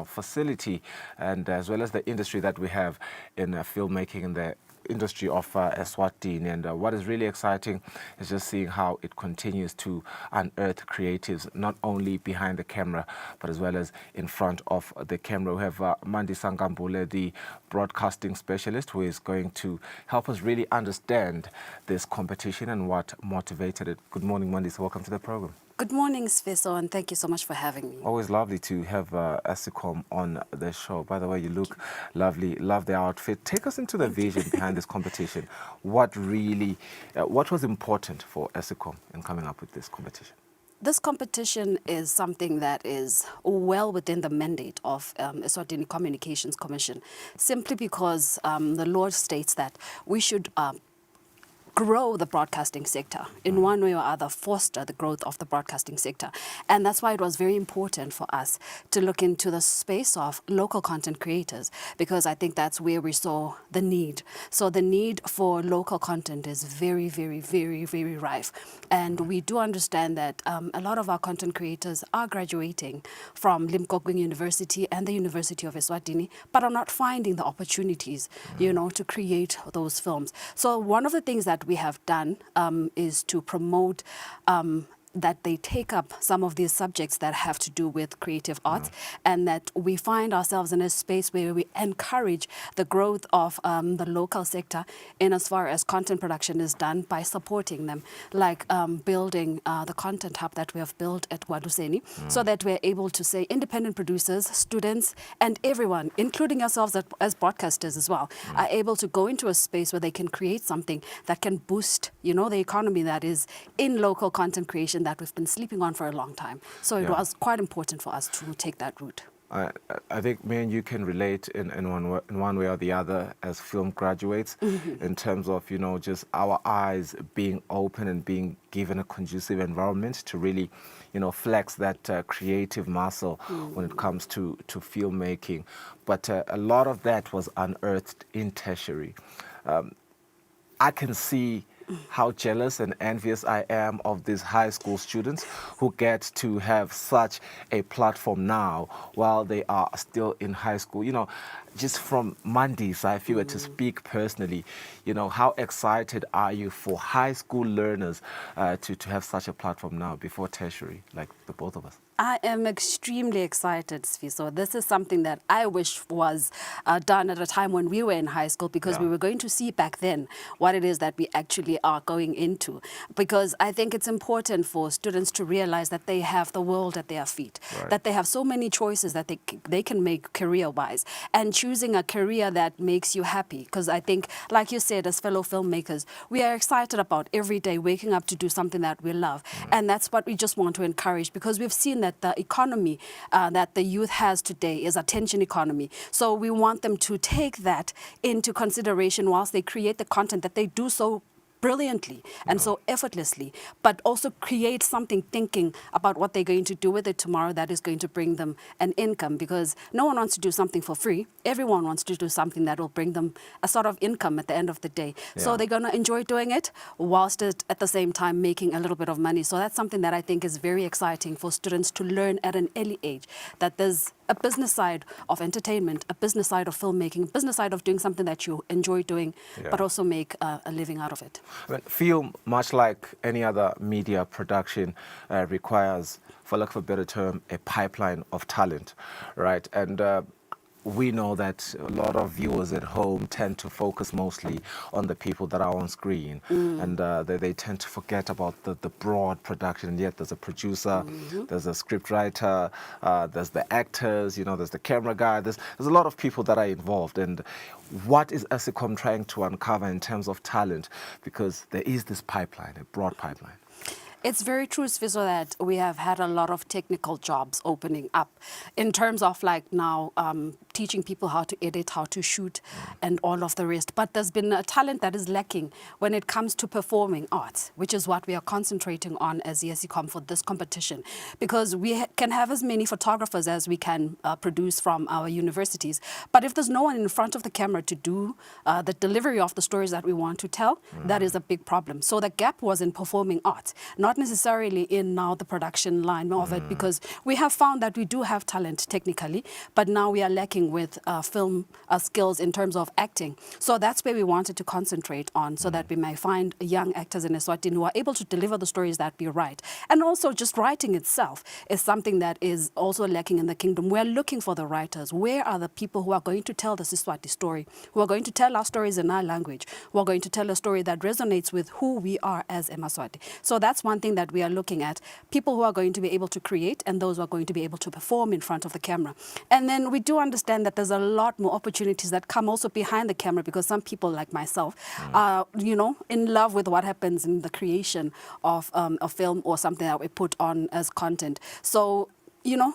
facility, and as well as the industry that we have in filmmaking in the industry of Eswatini. And what is really exciting is just seeing how it continues to unearth creatives, not only behind the camera, but as well as in front of the camera. We have Mandi Sangambule, the broadcasting specialist, who is going to help us really understand this competition and what motivated it. Good morning, Mandi. So welcome to the program. Good morning, Sfiso, and thank you so much for having me. Always lovely to have Escom on the show. By the way, you look lovely. Love the outfit. Take us into the vision behind behind this competition? What really, what was important for Eswatini in coming up with this competition? This competition is something that is well within the mandate of Eswatini Communications Commission, simply because the law states that we should grow the broadcasting sector in one way or other, foster the growth of the broadcasting sector. And that's why it was very important for us to look into the space of local content creators, because I think that's where we saw the need. So the need for local content is very, very, very, very rife. And we do understand that a lot of our content creators are graduating from Limpopo University and the University of Eswatini, but are not finding the opportunities, you know, to create those films. So one of the things that we have done is to promote that they take up some of these subjects that have to do with creative arts, and that we find ourselves in a space where we encourage the growth of the local sector in as far as content production is done by supporting them, like building the content hub that we have built at Kusile, so that we're able to say independent producers, students, and everyone, including ourselves as broadcasters as well, are able to go into a space where they can create something that can boost, you know, the economy that is in local content creation that we've been sleeping on for a long time. So it was quite important for us to take that route. I think me and you can relate in one way or the other as film graduates, in terms of, you know, just our eyes being open and being given a conducive environment to really, you know, flex that creative muscle when it comes to filmmaking. But a lot of that was unearthed in tertiary. I can see how jealous and envious I am of these high school students who get to have such a platform now while they are still in high school. You know, just from Mondays, if you were to speak personally, you know, how excited are you for high school learners to have such a platform now before tertiary, like the both of us? I am extremely excited, Sfiso. This is something that I wish was done at a time when we were in high school, because we were going to see back then what it is that we actually are going into. Because I think it's important for students to realize that they have the world at their feet, that they have so many choices that they can make career-wise, and choosing a career that makes you happy. Because I think, like you said, as fellow filmmakers, we are excited about every day waking up to do something that we love. And that's what we just want to encourage, because we've seen that the economy that the youth has today is attention economy. So we want them to take that into consideration whilst they create the content that they do so brilliantly and so effortlessly, but also create something thinking about what they're going to do with it tomorrow that is going to bring them an income, because no one wants to do something for free. Everyone wants to do something that will bring them a sort of income at the end of the day. So they're going to enjoy doing it whilst at the same time making a little bit of money. So that's something that I think is very exciting for students to learn at an early age, that there's a business side of entertainment, a business side of filmmaking, a business side of doing something that you enjoy doing, but also make a living out of it. I mean, film, much like any other media production, requires, for lack of a better term, a pipeline of talent, right? And we know that a lot of viewers at home tend to focus mostly on the people that are on screen, and they tend to forget about the broad production. And yet there's a producer, there's a scriptwriter, there's the actors, you know, there's the camera guy, there's a lot of people that are involved. And what is Eswatini trying to uncover in terms of talent? Because there is this pipeline, a broad pipeline. It's very true, Sfiso, that we have had a lot of technical jobs opening up in terms of like now teaching people how to edit, how to shoot, and all of the rest. But there's been a talent that is lacking when it comes to performing arts, which is what we are concentrating on as ESICOM for this competition. Because we can have as many photographers as we can produce from our universities. But if there's no one in front of the camera to do the delivery of the stories that we want to tell, that is a big problem. So the gap was in performing arts, not necessarily in now the production line of it, because we have found that we do have talent technically, but now we are lacking with film skills in terms of acting. So that's where we wanted to concentrate on, so that we may find young actors in Eswatini who are able to deliver the stories that we write. And also just writing itself is something that is also lacking in the kingdom. We're looking for the writers. Where are the people who are going to tell the Siswati story, who are going to tell our stories in our language, who are going to tell a story that resonates with who we are as Emaswati? So that's one thing that we are looking at, people who are going to be able to create and those who are going to be able to perform in front of the camera. And then we do understand understand that there's a lot more opportunities that come also behind the camera, because some people like myself are, in love with what happens in the creation of a film or something that we put on as content. So,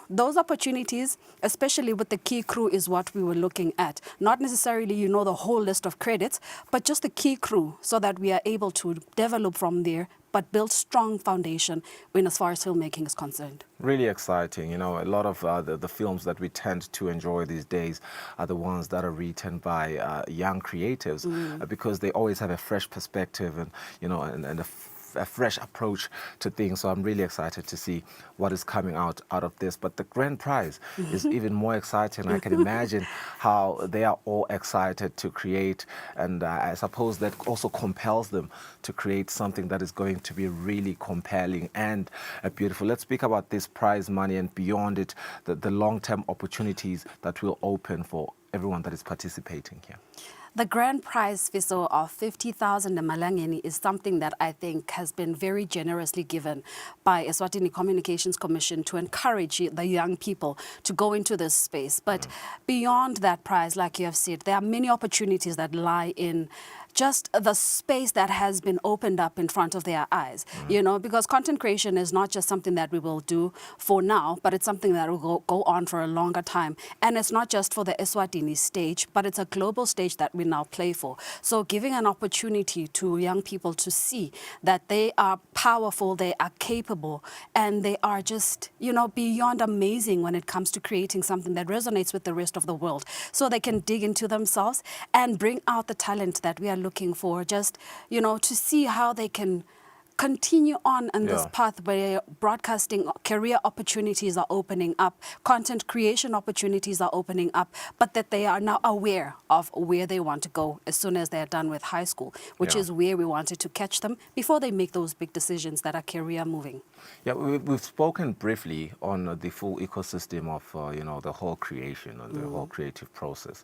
those opportunities, especially with the key crew, is what we were looking at. Not necessarily, the whole list of credits, but just the key crew, so that we are able to develop from there, but build strong foundation when as far as filmmaking is concerned. Really exciting. A lot of the films that we tend to enjoy these days are the ones that are written by young creatives, because they always have a fresh perspective and, and a fresh approach to things. So I'm really excited to see what is coming out of this. But the grand prize is even more exciting. I can imagine how they are all excited to create, and I suppose that also compels them to create something that is going to be really compelling and beautiful. Let's speak about this prize money and beyond it, the long-term opportunities that will open for everyone that is participating here. The grand prize, Fiso, of 50,000 Malangeni is something that I think has been very generously given by Eswatini Communications Commission to encourage the young people to go into this space. But beyond that prize, like you have said, there are many opportunities that lie in just the space that has been opened up in front of their eyes, because content creation is not just something that we will do for now, but it's something that will go on for a longer time. And it's not just for the Eswatini stage, but it's a global stage that we now play for. So giving an opportunity to young people to see that they are powerful, they are capable, and they are just, beyond amazing when it comes to creating something that resonates with the rest of the world. So they can dig into themselves and bring out the talent that we are looking for, just, to see how they can continue on this path where broadcasting career opportunities are opening up, content creation opportunities are opening up, but that they are now aware of where they want to go as soon as they're done with high school, which is where we wanted to catch them before they make those big decisions that are career moving. Yeah, we've spoken briefly on the full ecosystem of, the whole creation and the whole creative process.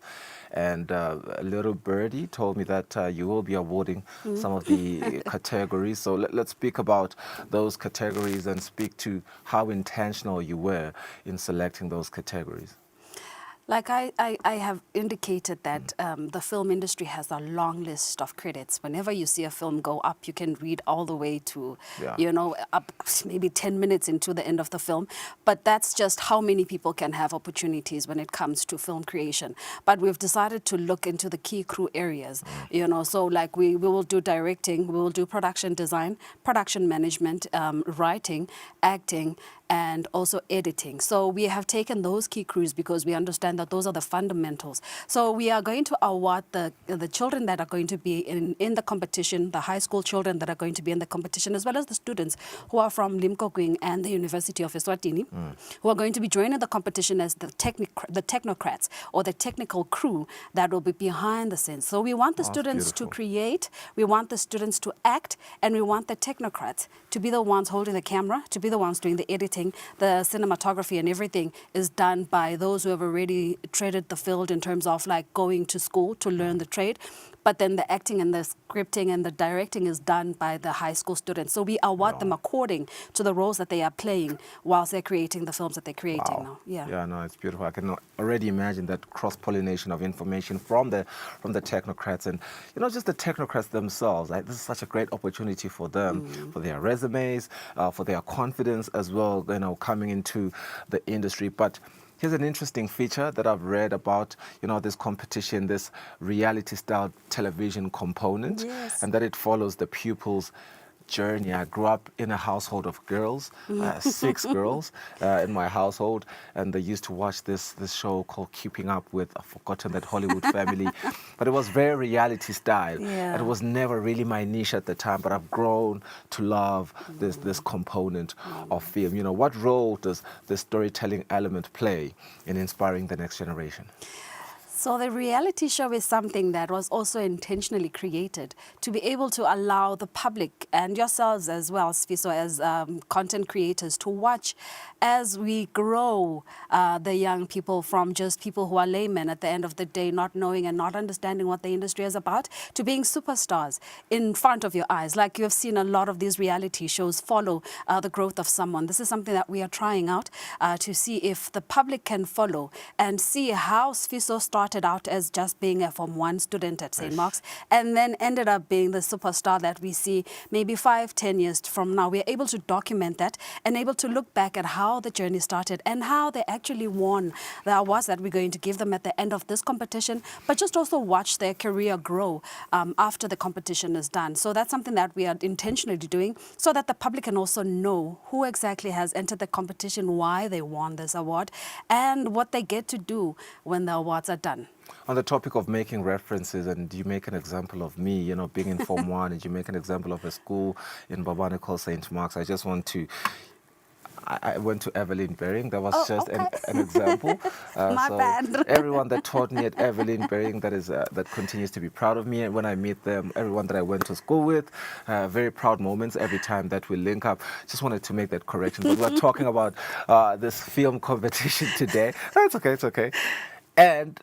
And a little birdie told me that you will be awarding some of the categories. So let's speak about those categories and speak to how intentional you were in selecting those categories. Like I have indicated that the film industry has a long list of credits. Whenever you see a film go up, you can read all the way to, up maybe 10 minutes into the end of the film. But that's just how many people can have opportunities when it comes to film creation. But we've decided to look into the key crew areas, so like we will do directing, we will do production design, production management, writing, acting, and also editing. So we have taken those key crews because we understand that those are the fundamentals. So we are going to award the children that are going to be in the competition, the high school children that are going to be in the competition, as well as the students who are from Limpopo and the University of Eswatini, who are going to be joining the competition as the technocrats or the technical crew that will be behind the scenes. So we want the students to create, we want the students to act, and we want the technocrats to be the ones holding the camera, to be the ones doing the editing. The cinematography and everything is done by those who have already treaded the field in terms of like going to school to learn the trade. But then the acting and the scripting and the directing is done by the high school students. So we award them according to the roles that they are playing whilst they're creating the films that they're creating now. Yeah, no, it's beautiful. I can already imagine that cross-pollination of information from the technocrats and, just the technocrats themselves. This is such a great opportunity for them, for their resumes, for their confidence as well, coming into the industry. But here's an interesting feature that I've read about, this competition, this reality-style television component, and that it follows the pupils' journey. I grew up in a household of girls, 6 girls in my household, and they used to watch this show called Keeping Up with, I've forgotten that Hollywood family, but it was very reality style. It was never really my niche at the time, but I've grown to love this component of film. What role does the storytelling element play in inspiring the next generation? So the reality show is something that was also intentionally created to be able to allow the public and yourselves as well, Sfiso, as content creators, to watch as we grow the young people from just people who are laymen at the end of the day, not knowing and not understanding what the industry is about, to being superstars in front of your eyes. Like you have seen a lot of these reality shows follow the growth of someone. This is something that we are trying out to see if the public can follow and see how Sfiso started out as just being a Form 1 student at St. Mark's and then ended up being the superstar that we see maybe 5-10 years from now. We're able to document that and able to look back at how the journey started and how they actually won the awards that we're going to give them at the end of this competition, but just also watch their career grow after the competition is done. So that's something that we are intentionally doing so that the public can also know who exactly has entered the competition, why they won this award, and what they get to do when the awards are done. On the topic of making references, and you make an example of me, you know, being in Form 1, and you make an example of a school in Bobane called St. Mark's, I just want to... I went to Evelyn Bering. That was just an example. My bad. Everyone that taught me at Evelyn Bering, that continues to be proud of me. And when I meet them, everyone that I went to school with, very proud moments every time that we link up. Just wanted to make that correction. But we're talking about this film competition today. It's okay, it's okay. And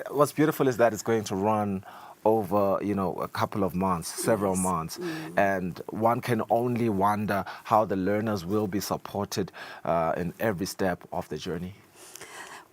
what's beautiful is that it's going to run over, you know, a couple of months, several months. And one can only wonder how the learners will be supported in every step of the journey.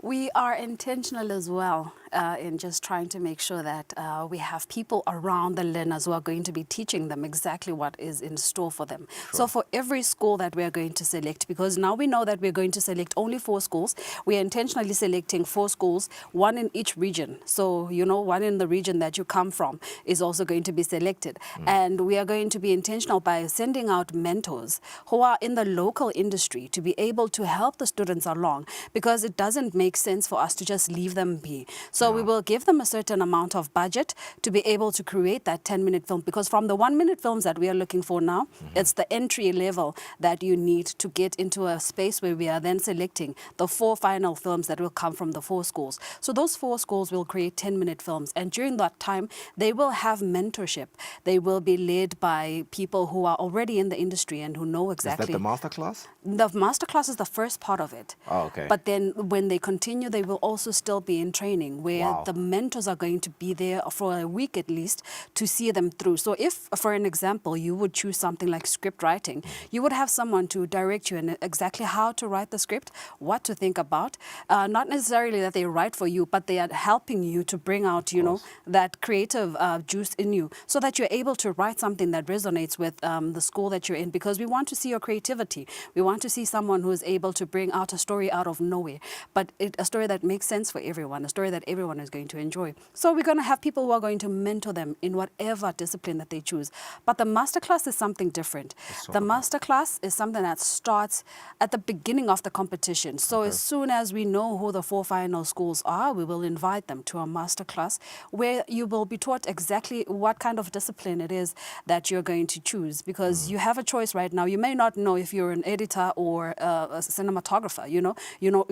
We are intentional as well in just trying to make sure that we have people around the learners who are going to be teaching them exactly what is in store for them. Sure. So for every school that we are going to select, because now we know that we're going to select only 4 schools, we are intentionally selecting 4 schools, 1 in each region. So, you know, 1 in the region that you come from is also going to be selected. And we are going to be intentional by sending out mentors who are in the local industry to be able to help the students along, because it doesn't make sense for us to just leave them be. So we will give them a certain amount of budget to be able to create that 10-minute film, because from the 1-minute films that we are looking for now, it's the entry level that you need to get into a space where we are then selecting the 4 final films that will come from the 4 schools. So those 4 schools will create 10-minute films, and during that time, they will have mentorship. They will be led by people who are already in the industry and who know exactly. Is that the masterclass? The masterclass is the first part of it. Oh, okay. But then when they continue, they will also still be in training where the mentors are going to be there for a week at least to see them through. So if, for an example, you would choose something like script writing, you would have someone to direct you in exactly how to write the script, what to think about. Not necessarily that they write for you, but they are helping you to bring out, you know, that creative juice in you so that you're able to write something that resonates with the school that you're in, because we want to see your creativity. We want to see someone who is able to bring out a story out of nowhere, but a story that makes sense for everyone, a story that everyone is going to enjoy. So we're going to have people who are going to mentor them in whatever discipline that they choose. But the masterclass is something different. The masterclass is something that starts at the beginning of the competition. So as soon as we know who the 4 final schools are, we will invite them to a masterclass where you will be taught exactly what kind of discipline it is that you're going to choose, because you have a choice right now. You may not know if you're an editor or a cinematographer, you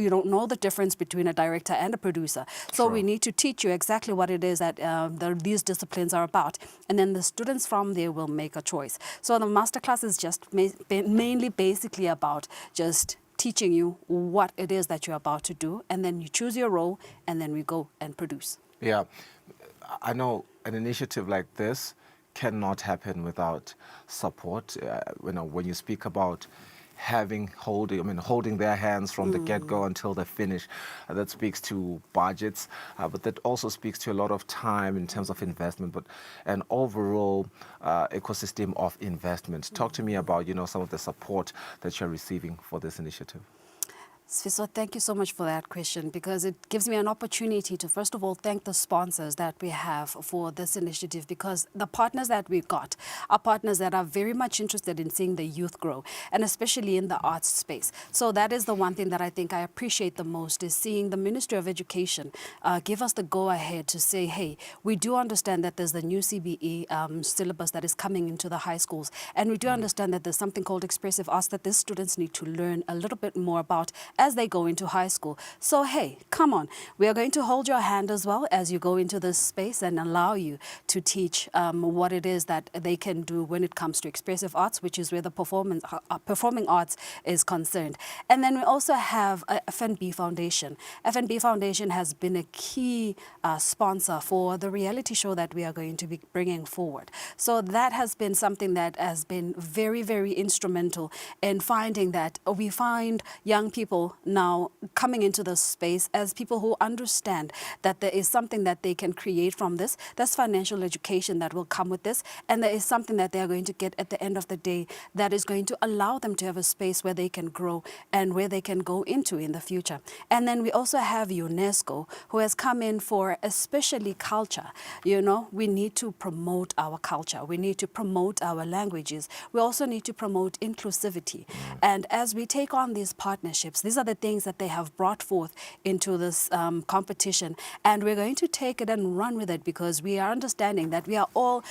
don't know the difference between a director and a producer. So we need to teach you exactly what it is that these disciplines are about. And then the students from there will make a choice. So the masterclass is just mainly basically about just teaching you what it is that you're about to do. And then you choose your role, and then we go and produce. Yeah, I know an initiative like this cannot happen without support. When you speak about holding their hands from the get-go until they finish, that speaks to budgets, but that also speaks to a lot of time in terms of investment, but an overall ecosystem of investment. Talk to me about, some of the support that you're receiving for this initiative. Sfiso, thank you so much for that question, because it gives me an opportunity to, first of all, thank the sponsors that we have for this initiative, because the partners that we got are partners that are very much interested in seeing the youth grow, and especially in the arts space. So that is the one thing that I think I appreciate the most, is seeing the Ministry of Education give us the go-ahead to say, hey, we do understand that there's the new CBE syllabus that is coming into the high schools, and we do understand that there's something called expressive arts that these students need to learn a little bit more about as they go into high school. So, hey, come on. We are going to hold your hand as well as you go into this space and allow you to teach what it is that they can do when it comes to expressive arts, which is where the performing arts is concerned. And then we also have FNB Foundation. FNB Foundation has been a key sponsor for the reality show that we are going to be bringing forward. So that has been something that has been very, very instrumental in finding that we find young people now coming into this space as people who understand that there is something that they can create from this. There's financial education that will come with this, and there is something that they are going to get at the end of the day that is going to allow them to have a space where they can grow and where they can go into in the future. And then we also have UNESCO, who has come in for especially culture. You know, we need to promote our culture. We need to promote our languages. We also need to promote inclusivity. And as we take on these partnerships, these are the things that they have brought forth into this competition. And we're going to take it and run with it, because we are understanding that we are all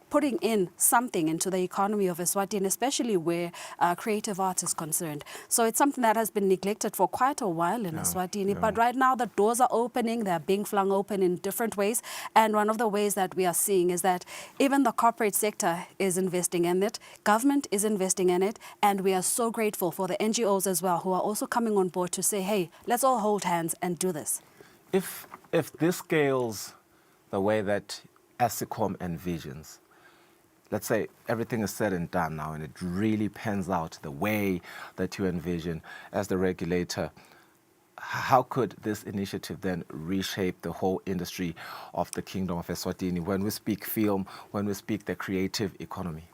putting in something into the economy of Eswatini, especially where creative arts is concerned. So it's something that has been neglected for quite a while in Eswatini. But right now the doors are opening. They're being flung open in different ways. And one of the ways that we are seeing is that even the corporate sector is investing in it. Government is investing in it. And we are so grateful for the NGOs as well, who are also coming on board to say, hey, let's all hold hands and do this. If this scales the way that ASICOM envisions, let's say everything is said and done now and it really pans out the way that you envision as the regulator, how could this initiative then reshape the whole industry of the Kingdom of Eswatini when we speak film, when we speak the creative economy?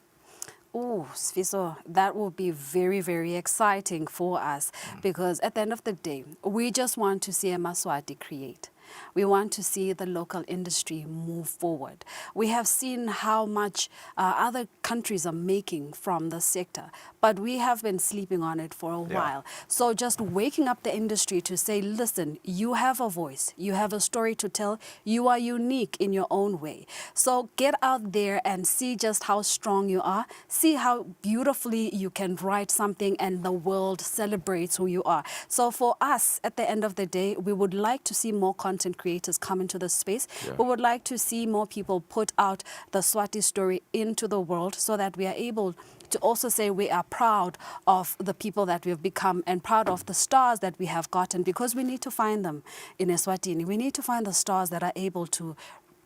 Oh, Sfiso, that will be very, very exciting for us, because at the end of the day, we just want to see a Maswati create. We want to see the local industry move forward. We have seen how much other countries are making from the sector, but we have been sleeping on it for a while. So just waking up the industry to say, listen, you have a voice, you have a story to tell, you are unique in your own way. So get out there and see just how strong you are, see how beautifully you can write something and the world celebrates who you are. So for us, at the end of the day, we would like to see more content creators come into the space. We would like to see more people put out the Swati story into the world, so that we are able to also say we are proud of the people that we have become and proud of the stars that we have gotten, because we need to find them in Eswatini. We need to find the stars that are able to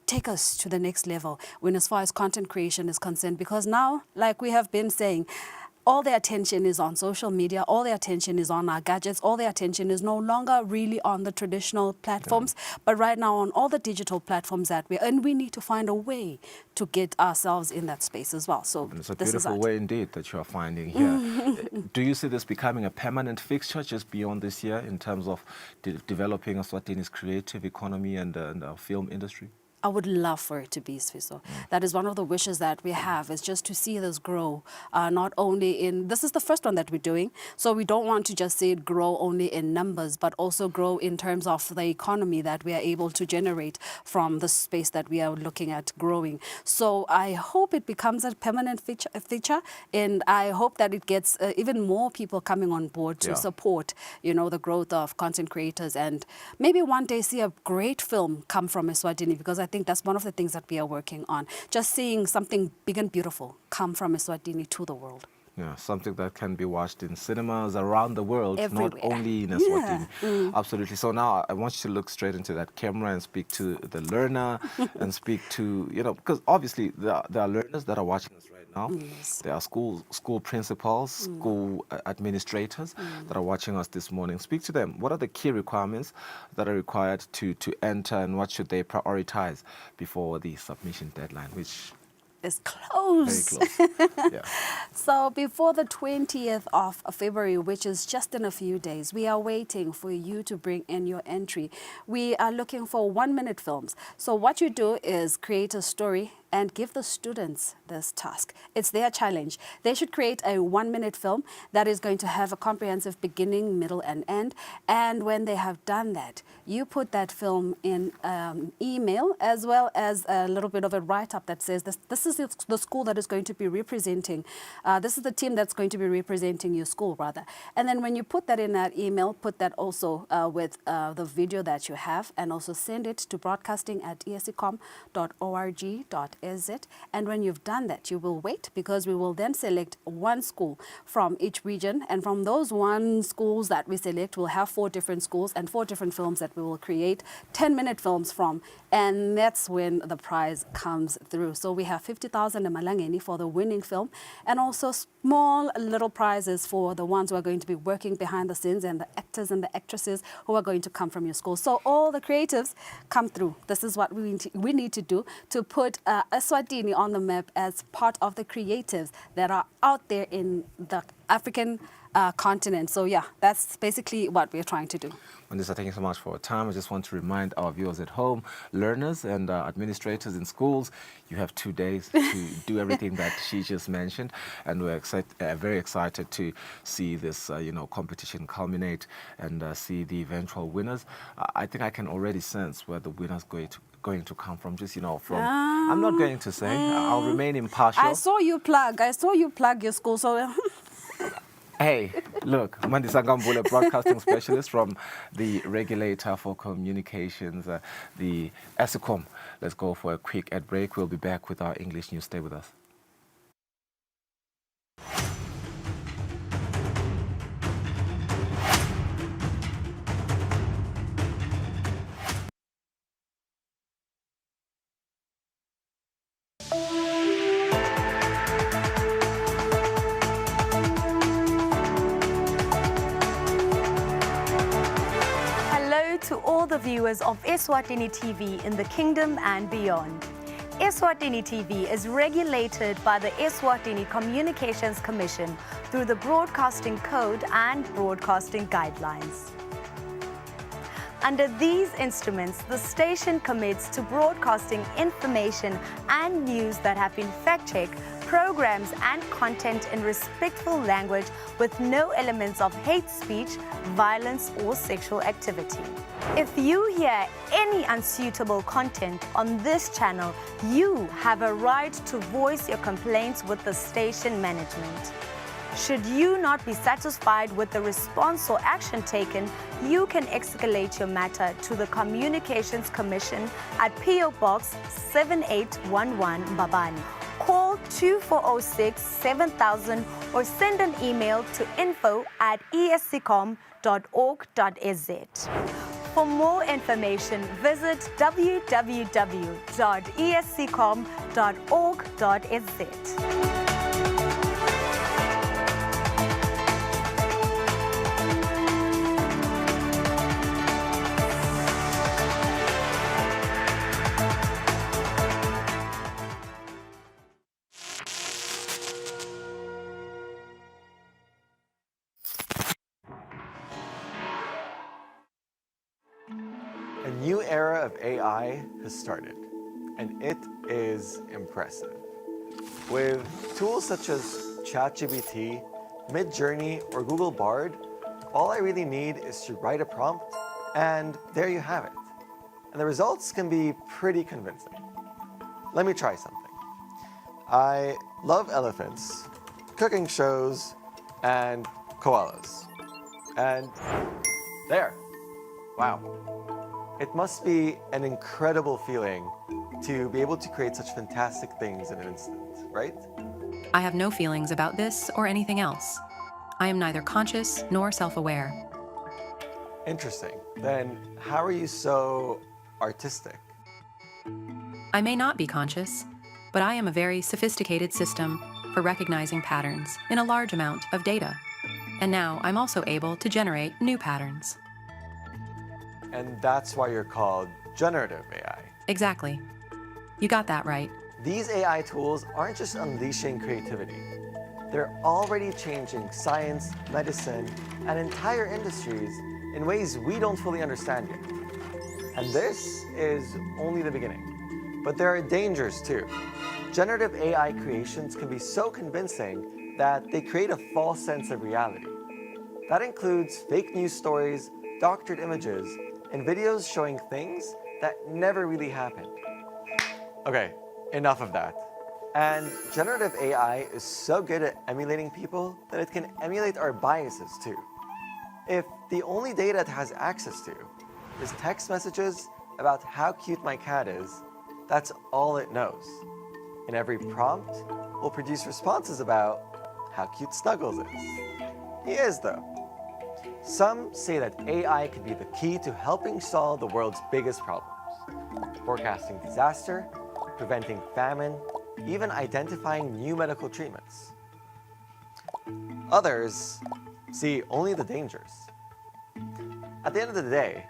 take us to the next level when as far as content creation is concerned, because now, like we have been saying, all the attention is on social media, all the attention is on our gadgets, all the attention is no longer really on the traditional platforms, but right now on all the digital platforms that and we need to find a way to get ourselves in that space as well. So it's a beautiful way indeed that you are finding here. Do you see this becoming a permanent fixture just beyond this year in terms of developing Eswatini's creative economy and our film industry? I would love for it to be, Sfiso. That is one of the wishes that we have, is just to see this grow, not only in, this is the first one that we're doing, so we don't want to just see it grow only in numbers, but also grow in terms of the economy that we are able to generate from the space that we are looking at growing. So I hope it becomes a permanent feature, and I hope that it gets even more people coming on board to support, you know, the growth of content creators, and maybe one day see a great film come from Eswatini, because I think that's one of the things that we are working on. Just seeing something big and beautiful come from Eswatini to the world. Yeah, something that can be watched in cinemas around the world, everywhere, not only in Eswatini. Absolutely. So now I want you to look straight into that camera and speak to the learner and speak to, you know, because obviously there are learners that are watching us right now. There are school principals, school administrators that are watching us this morning. Speak to them. What are the key requirements that are required to enter, and what should they prioritize before the submission deadline, which is close. Very close. So before the 20th of February, which is just in a few days, we are waiting for you to bring in your entry. We are looking for 1-minute films. So what you do is create a story and give the students this task. It's their challenge. They should create a 1-minute film that is going to have a comprehensive beginning, middle, and end. And when they have done that, you put that film in email, as well as a little bit of a write-up that says this is the school that is going to be representing, this is the team that's going to be representing your school, rather. And then when you put that in that email, put that also with the video that you have, and also send it to broadcasting@escom.org.za. And when you've done that, you will wait, because we will then select one school from each region. And from those one schools that we select, we'll have 4 different schools and 4 different films that we will create 10-minute films from. And that's when the prize comes through. So we have 50,000 emalangeni for the winning film, and also small little prizes for the ones who are going to be working behind the scenes, and the actors and the actresses who are going to come from your school. So all the creatives come through. This is what we need to do to put Eswatini on the map as part of the creatives that are out there in the African continent. So yeah, that's basically what we're trying to do. Mandisa, thank you so much for your time. I just want to remind our viewers at home, learners and administrators in schools, you have 2 days to do everything that she just mentioned. And we're very excited to see this competition culminate and see the eventual winners. I think I can already sense where the winners going to come from. Just, from, I'm not going to say, I'll remain impartial. I saw you plug your school, so... Hey, look, Mandisa Ngambula, broadcasting specialist from the regulator for communications, the Escom. Let's go for a quick ad break. We'll be back with our English news. Stay with us. To all the viewers of Eswatini TV in the kingdom and beyond. Eswatini TV is regulated by the Eswatini Communications Commission through the Broadcasting Code and Broadcasting Guidelines. Under these instruments, the station commits to broadcasting information and news that have been fact-checked, programs and content in respectful language with no elements of hate speech, violence or sexual activity. If you hear any unsuitable content on this channel, you have a right to voice your complaints with the station management. Should you not be satisfied with the response or action taken, you can escalate your matter to the Communications Commission at PO Box 7811 Mbabane. Call 2406 7000 or send an email to info@escom.org.za. For more information, visit www.escom.org.za. A new era of AI has started, and it is impressive. With tools such as ChatGPT, Midjourney, or Google Bard, all I really need is to write a prompt, and there you have it. And the results can be pretty convincing. Let me try something. I love elephants, cooking shows, and koalas. And there. Wow. It must be an incredible feeling to be able to create such fantastic things in an instant, right? I have no feelings about this or anything else. I am neither conscious nor self-aware. Interesting. Then how are you so artistic? I may not be conscious, but I am a very sophisticated system for recognizing patterns in a large amount of data. And now I'm also able to generate new patterns. And that's why you're called generative AI. Exactly. You got that right. These AI tools aren't just unleashing creativity. They're already changing science, medicine, and entire industries in ways we don't fully understand yet. And this is only the beginning. But there are dangers too. generative AI creations can be so convincing that they create a false sense of reality. That includes fake news stories, doctored images, and videos showing things that never really happened. Okay, enough of that. And generative AI is so good at emulating people that it can emulate our biases too. If the only data it has access to is text messages about how cute my cat is, that's all it knows. And every prompt will produce responses about how cute Snuggles is. He is, though. Some say that AI could be the key to helping solve the world's biggest problems: forecasting disaster, preventing famine, even identifying new medical treatments. Others see only the dangers. At the end of the day,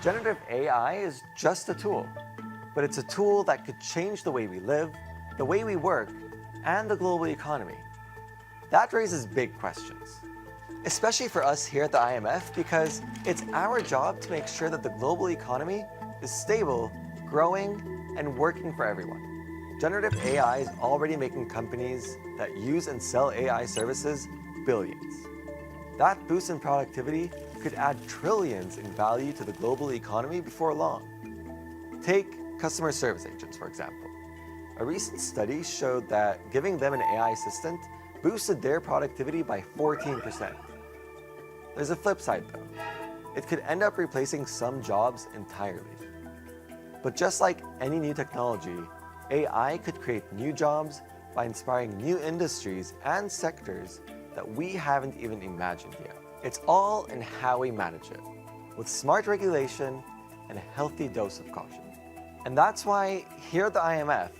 generative AI is just a tool, but it's a tool that could change the way we live, the way we work, and the global economy. That raises big questions, especially for us here at the IMF, because it's our job to make sure that the global economy is stable, growing, and working for everyone. Generative AI is already making companies that use and sell AI services billions. That boost in productivity could add trillions in value to the global economy before long. Take customer service agents, for example. A recent study showed that giving them an AI assistant boosted their productivity by 14%. There's a flip side, though. It could end up replacing some jobs entirely. But just like any new technology, AI could create new jobs by inspiring new industries and sectors that we haven't even imagined yet. It's all in how we manage it, with smart regulation and a healthy dose of caution. And that's why here at the IMF,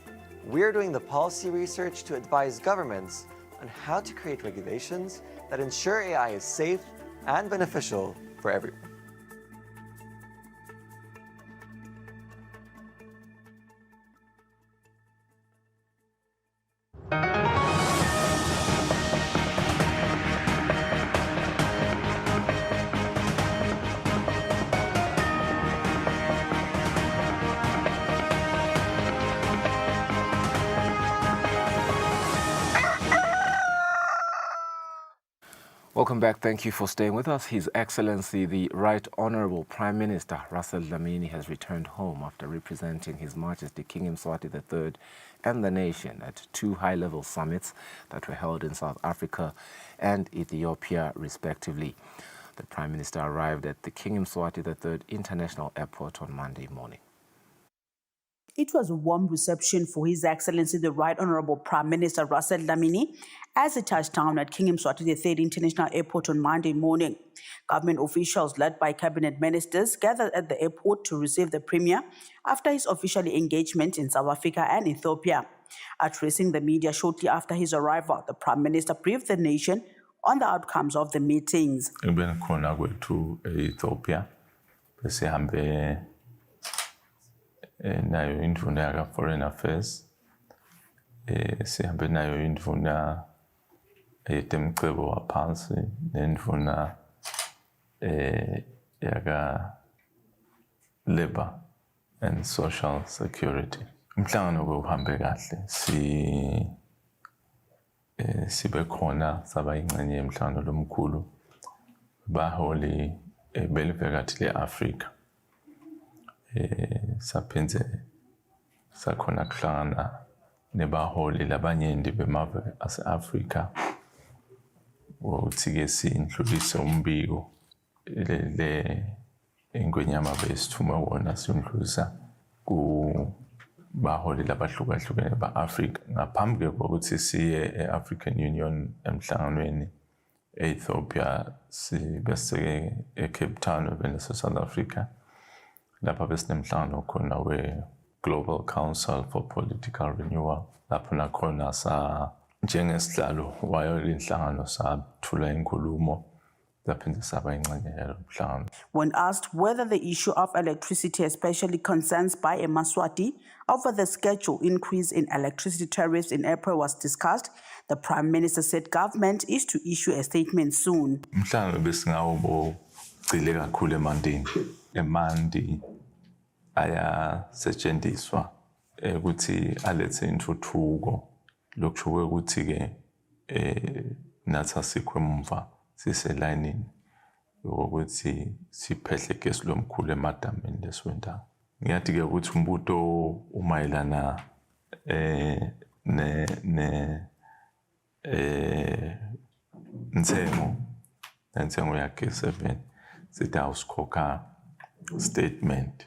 we're doing the policy research to advise governments on how to create regulations that ensure AI is safe and beneficial for everyone. Welcome back. Thank you for staying with us. His Excellency, the Right Honourable Prime Minister Russell Dlamini has returned home after representing His Majesty King Mswati III and the nation at two high-level summits that were held in South Africa and Ethiopia, respectively. The Prime Minister arrived at the King Mswati III International Airport on Monday morning. It was a warm reception for His Excellency the Right Honourable Prime Minister Russell Dlamini as he touched down at King Mswati III International Airport on Monday morning. Government officials led by cabinet ministers gathered at the airport to receive the Premier after his official engagement in South Africa and Ethiopia. Addressing the media shortly after his arrival, the Prime Minister briefed the nation on the outcomes of the meetings. Khona kwethu e-Ethiopia besihambe nayo induna yaka Foreign Affairs, sihambe nayo induna yetemcebo waphansi nenduna yaka Labor and Social Security. Umhlangano bewuhambe kahle, sibe khona saba ingxenye yemhlangano lomkhulu baholi belivekathi le-Afrika. Saphenze sakhona kuhlangana nebaholi labanyenti bemave ase-Afrika ukuthi-ke sindlulise umbiko le ingwenyama besithume wona siyondlulisa kubaholi labahlukahlukene ba-Afrika ngaphambi kokuthi siye e-African Union emhlanganweni e-Ethiopia sibeseke e-Cape Town ebenese South Africa. Lapha besinemhlangano khona we-Global Council for Political Renewal. Lapho nakhona njengesihlalo wayo lenhlangano sathula inkulumo laphenze saba ingxenye yalo mhlangano. When asked whether the issue of electricity, especially concerns by eMaswati over the scheduled increase in electricity tariffs in April was discussed, the Prime Minister said government is to issue a statement soon. Mhlawumbe besingawo gcile kakhulu emandini. Emandi ayasetshenziswa ukuthi alethe intuthuko lokusho ukuthi ke nathi asikho emva siselayinini ukuthi siphehle igesi lomkhulu emadamini leswendawo. Ngiyathi ke ukuthi umbuto umayelana ntengo yakhe 7 sithi awusikhokha statement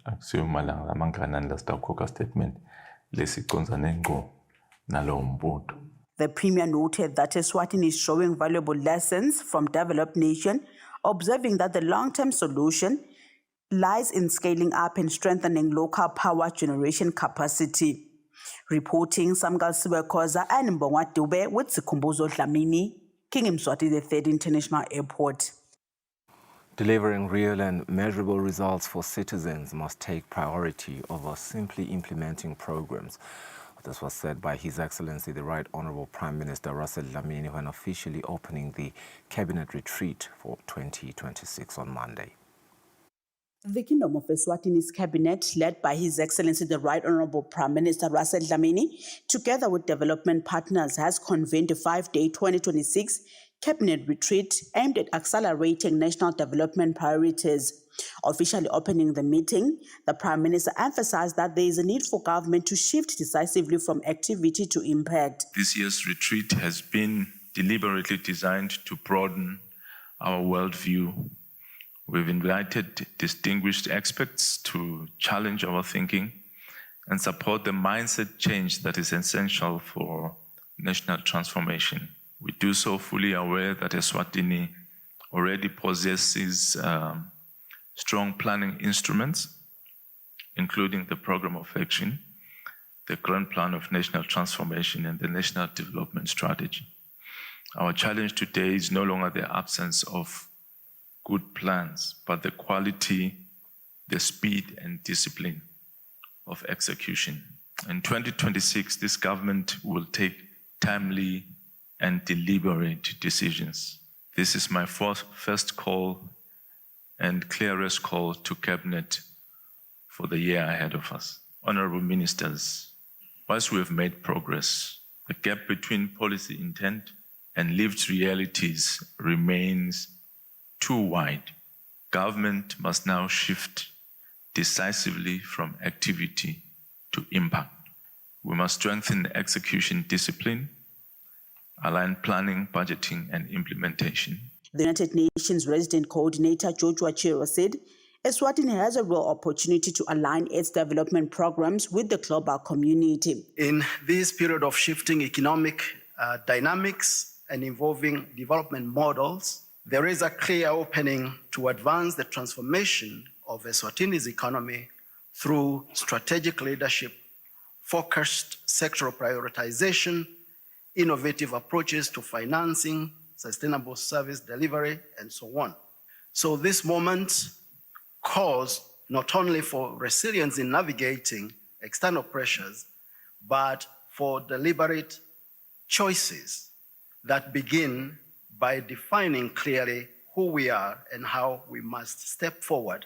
akusiyo malanga amanganani la sitawukhokha statement lesicondzane ngqo nalowo mbuto. The Premier noted that Eswatini is showing valuable lessons from developed nations, observing that the long-term solution lies in scaling up and strengthening local power generation capacity. Reporting Samgal Siwekoza and Mbongwa Dube with Sikhumbuzo Dlamini, King Mswati III International Airport. Delivering real and measurable results for citizens must take priority over simply implementing programs. This was said by His Excellency the Right Honourable Prime Minister Russell Dlamini when officially opening the Cabinet Retreat for 2026 on Monday. The Kingdom of Eswatini's cabinet, led by His Excellency the Right Honourable Prime Minister Russell Dlamini, together with development partners, has convened a 5-day 2026 cabinet retreat aimed at accelerating national development priorities. Officially opening the meeting, the Prime Minister emphasized that there is a need for government to shift decisively from activity to impact. This year's retreat has been deliberately designed to broaden our worldview. We've invited distinguished experts to challenge our thinking and support the mindset change that is essential for national transformation. We do so fully aware that Eswatini already possesses strong planning instruments, including the Programme of Action, the Grand Plan of National Transformation, and the National Development Strategy. Our challenge today is no longer the absence of good plans, but the quality, the speed, and discipline of execution. In 2026, this government will take timely and deliberate decisions. This is my first call and clearest call to Cabinet for the year ahead of us. Honourable Ministers, whilst we have made progress, the gap between policy intent and lived realities remains too wide. Government must now shift decisively from activity to impact. We must strengthen execution discipline, align planning, budgeting, and implementation. The United Nations Resident Coordinator Joshua Chiro said, Eswatini has a real opportunity to align its development programs with the global community. In this period of shifting economic dynamics and evolving development models, there is a clear opening to advance the transformation of Eswatini's economy through strategic leadership, focused sectoral prioritization, innovative approaches to financing, sustainable service delivery, and so on. So this moment calls not only for resilience in navigating external pressures, but for deliberate choices that begin by defining clearly who we are and how we must step forward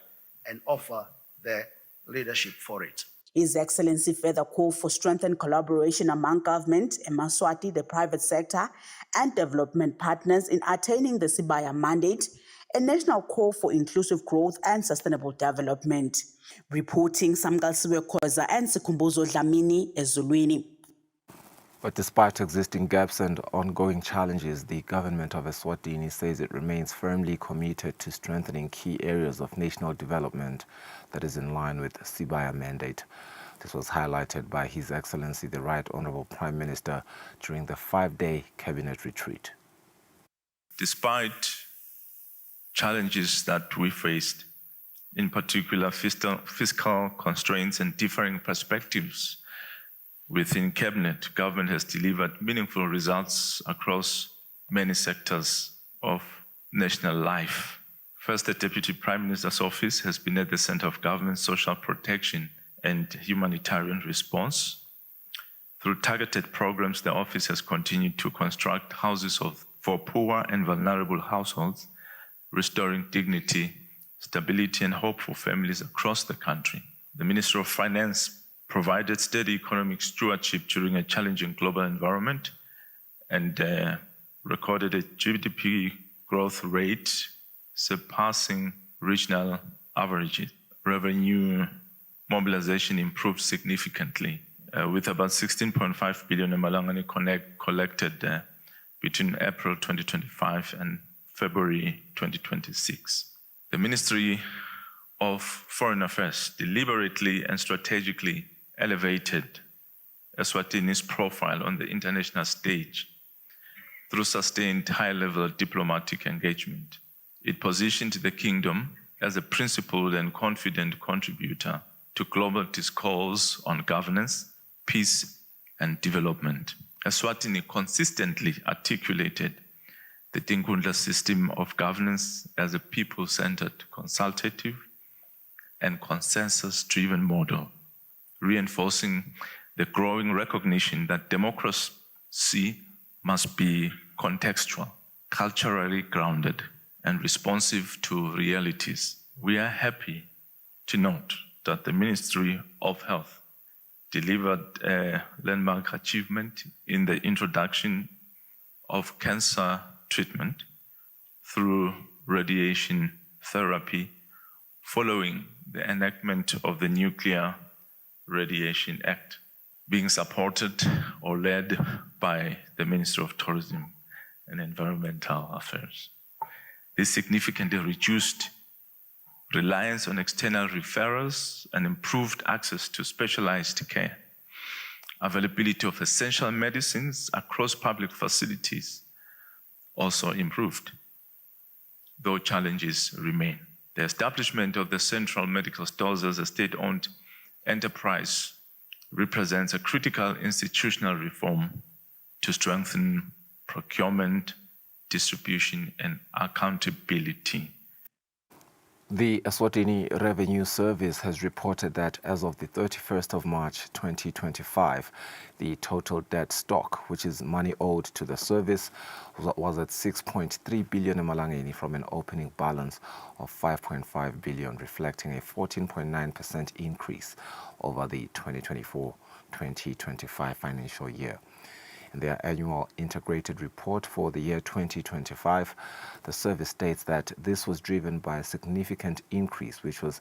and offer the leadership for it. His Excellency further called for strengthened collaboration among government, Eswatini, the private sector, and development partners in attaining the Sibaya mandate, a national call for inclusive growth and sustainable development. Reporting Samgal Siwekoza and Sikhumbuzo Dlamini, Ezulwini. But despite existing gaps and ongoing challenges, the government of Eswatini says it remains firmly committed to strengthening key areas of national development that is in line with the Sibaya mandate. This was highlighted by His Excellency the Right Honourable Prime Minister during the 5-day cabinet retreat. Despite challenges that we faced, in particular fiscal constraints and differing perspectives, within Cabinet, government has delivered meaningful results across many sectors of national life. First, the Deputy Prime Minister's office has been at the center of government social protection and humanitarian response. Through targeted programs, the office has continued to construct houses for poor and vulnerable households, restoring dignity, stability, and hope for families across the country. The Ministry of Finance provided steady economic stewardship during a challenging global environment, and recorded a GDP growth rate surpassing regional averages. Revenue mobilization improved significantly, with about 16.5 billion emalangeni collected between April 2025 and February 2026. The Ministry of Foreign Affairs deliberately and strategically elevated Eswatini's profile on the international stage through sustained high-level diplomatic engagement. It positioned the kingdom as a principled and confident contributor to global discourse on governance, peace, and development. Eswatini consistently articulated the Tinkundla system of governance as a people-centered, consultative, and consensus-driven model, reinforcing the growing recognition that democracy must be contextual, culturally grounded, and responsive to realities. We are happy to note that the Ministry of Health delivered a landmark achievement in the introduction of cancer treatment through radiation therapy following the enactment of the Nuclear Radiation Act, being supported or led by the Ministry of Tourism and Environmental Affairs. This significantly reduced reliance on external referrals and improved access to specialized care. Availability of essential medicines across public facilities also improved, though challenges remain. The establishment of the Central Medical Stores as a state-owned enterprise represents a critical institutional reform to strengthen procurement, distribution, and accountability. The Eswatini Revenue Service has reported that as of the 31st of March 2025, the total debt stock, which is money owed to the service, was at 6.3 billion emalangeni from an opening balance of 5.5 billion, reflecting a 14.9% increase over the 2024-2025 financial year. In their annual integrated report for the year 2025, the service states that this was driven by a significant increase, which was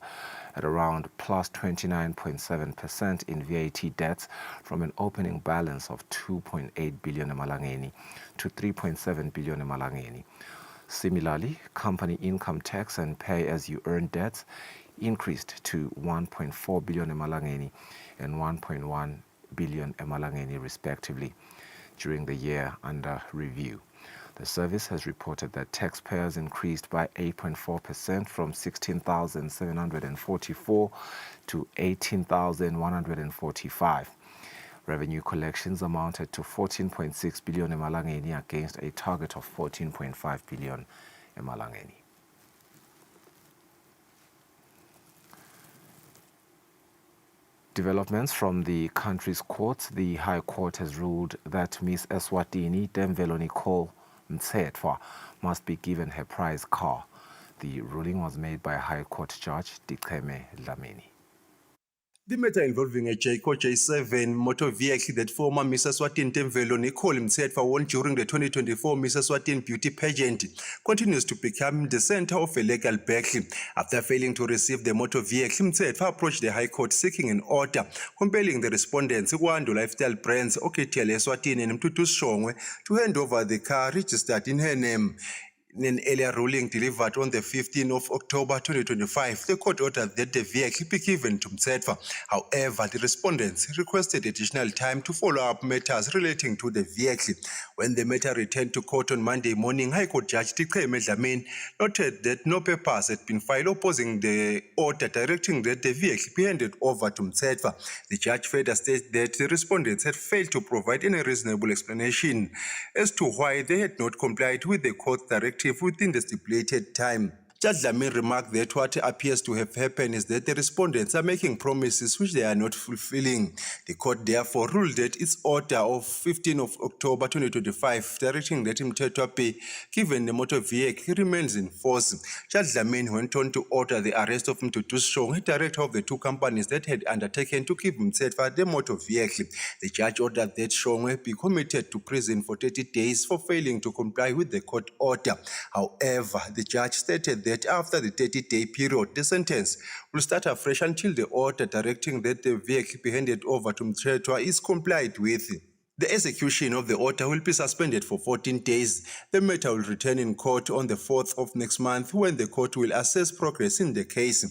at around plus 29.7% in VAT debts from an opening balance of 2.8 billion emalangeni to 3.7 billion emalangeni. Similarly, company income tax and pay-as-you-earn debts increased to 1.4 billion emalangeni and 1.1 billion emalangeni respectively during the year under review. The service has reported that taxpayers increased by 8.4% from 16,744 to 18,145. Revenue collections amounted to 14.6 billion emalangeni against a target of 14.5 billion emalangeni. Developments from the country's courts. The High Court has ruled that Ms. Eswatini Demvelo Nicole Mtsetwa must be given her prize car. The ruling was made by High Court Judge Dikheme Dlamini. The matter involving a Jayco J7 motor vehicle that former Mrs. Eswatini Demvelo Nicole Mtsetwa won during the 2024 Mrs. Eswatini beauty pageant continues to become the center of a legal battle. After failing to receive the motor vehicle, Mtsetwa approached the High Court seeking an order compelling the respondents, Kwando Lifestyle Brands, Oketiele Eswatini and Mtutu Shongwe, to hand over the car registered in her name. In an earlier ruling delivered on the 15th of October 2025, the court ordered that the vehicle be given to Mtsetwa. However, the respondents requested additional time to follow up matters relating to the vehicle. When the matter returned to court on Monday morning, High Court Judge Dikheme Dlamini noted that no papers had been filed opposing the order directing that the vehicle be handed over to Mtsetwa. The judge further stated that the respondents had failed to provide any reasonable explanation as to why they had not complied with the court directive within the stipulated time. Judge Dlamini remarked that what appears to have happened is that the respondents are making promises which they are not fulfilling. The court therefore ruled that its order of 15 of October 2025 directing that Mthethwa pay given the motor vehicle remains in force. Judge Dlamini went on to order the arrest of Mdudu Shongwe, director of the two companies that had undertaken to give Mthethwa the motor vehicle. The judge ordered that Shongwe be committed to prison for 30 days for failing to comply with the court order. However, the judge stated that after the 30-day period, the sentence will start afresh until the order directing that the vehicle be handed over to Mthethwa is complied with. The execution of the order will be suspended for 14 days. The matter will return in court on the 4th of next month when the court will assess progress in the case.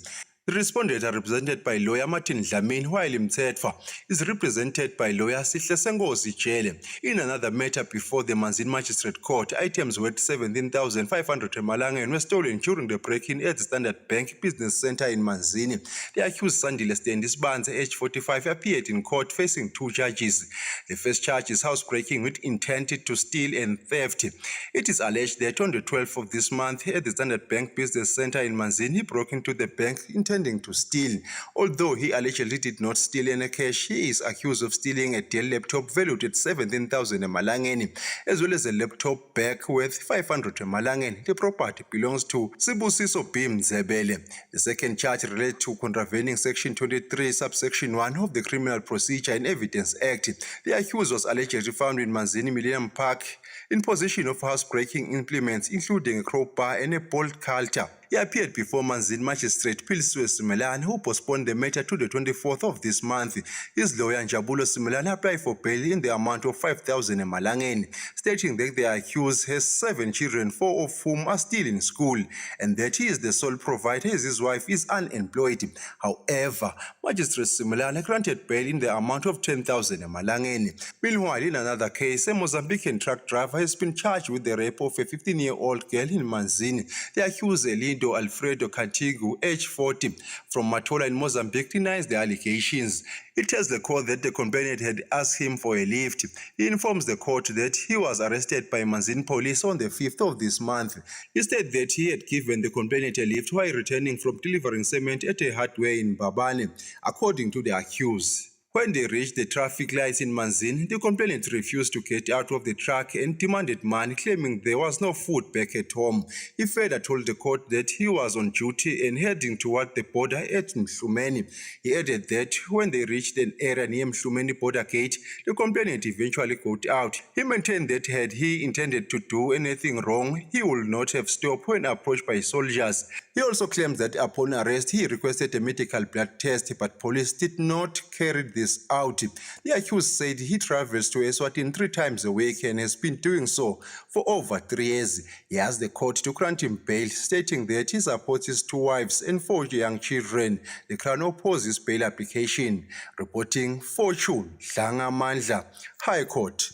The respondents are represented by lawyer Martin Dlamini, while Mthethwa is represented by lawyer Sihle Sengozi Jele. In another matter before the Manzini Magistrate Court, items worth 17,500 Malangeni were stolen during the break-in at the Standard Bank Business Center in Manzini. The accused Sandile Standisbanze, age 45, appeared in court facing two charges. The first charge is housebreaking with intent to steal and theft. It is alleged that on the 12th of this month at the Standard Bank Business Center in Manzini, he broke into the bank intending to steal. Although he allegedly did not steal any cash, he is accused of stealing a Dell laptop valued at 17,000 Malangeni, as well as a laptop bag worth 500 Malangeni. The property belongs to Sibusiso B. Mzebele. The second charge related to contravening Section 23, subsection 1 of the Criminal Procedure and Evidence Act. The accused was allegedly found in Manzini Millennium Park in possession of housebreaking implements, including a crowbar and a bolt cutter. He appeared before Manzini Magistrate Pilisiwe Simelane, who postponed the matter to the 24th of this month. His lawyer Njabulo Simelane applied for bail in the amount of 5,000 Malangeni, stating that the accused has 7 children, 4 of whom are still in school, and that he is the sole provider as his wife is unemployed. However, Magistrate Simelane granted bail in the amount of 10,000 Malangeni. Meanwhile, in another case, a Mozambican truck driver has been charged with the rape of a 15-year-old girl in Manzini. The accused, Alfredo Cantigu, age 40, from Matola in Mozambique, denies the allegations. He tells the court that the complainant had asked him for a lift. He informs the court that he was arrested by Manzini police on the 5th of this month. He said that he had given the complainant a lift while returning from delivering cement at a hardware in Babane, according to the accused. When they reached the traffic lights in Manzini, the complainant refused to get out of the truck and demanded money, claiming there was no food back at home. He further told the court that he was on duty and heading toward the border at Mhlumeni. He added that when they reached an area near Mhlumeni border gate, the complainant eventually got out. He maintained that had he intended to do anything wrong, he would not have stopped when approached by soldiers. He also claims that upon arrest, he requested a medical blood test, but police did not carry this out. The accused said he travels to Eswatini 3 times a week and has been doing so for over 3 years. He asked the court to grant him bail, stating that he supports his 2 wives and 4 young children. The Crown opposes bail application. Reporting Fortune Dlangamandla, High Court.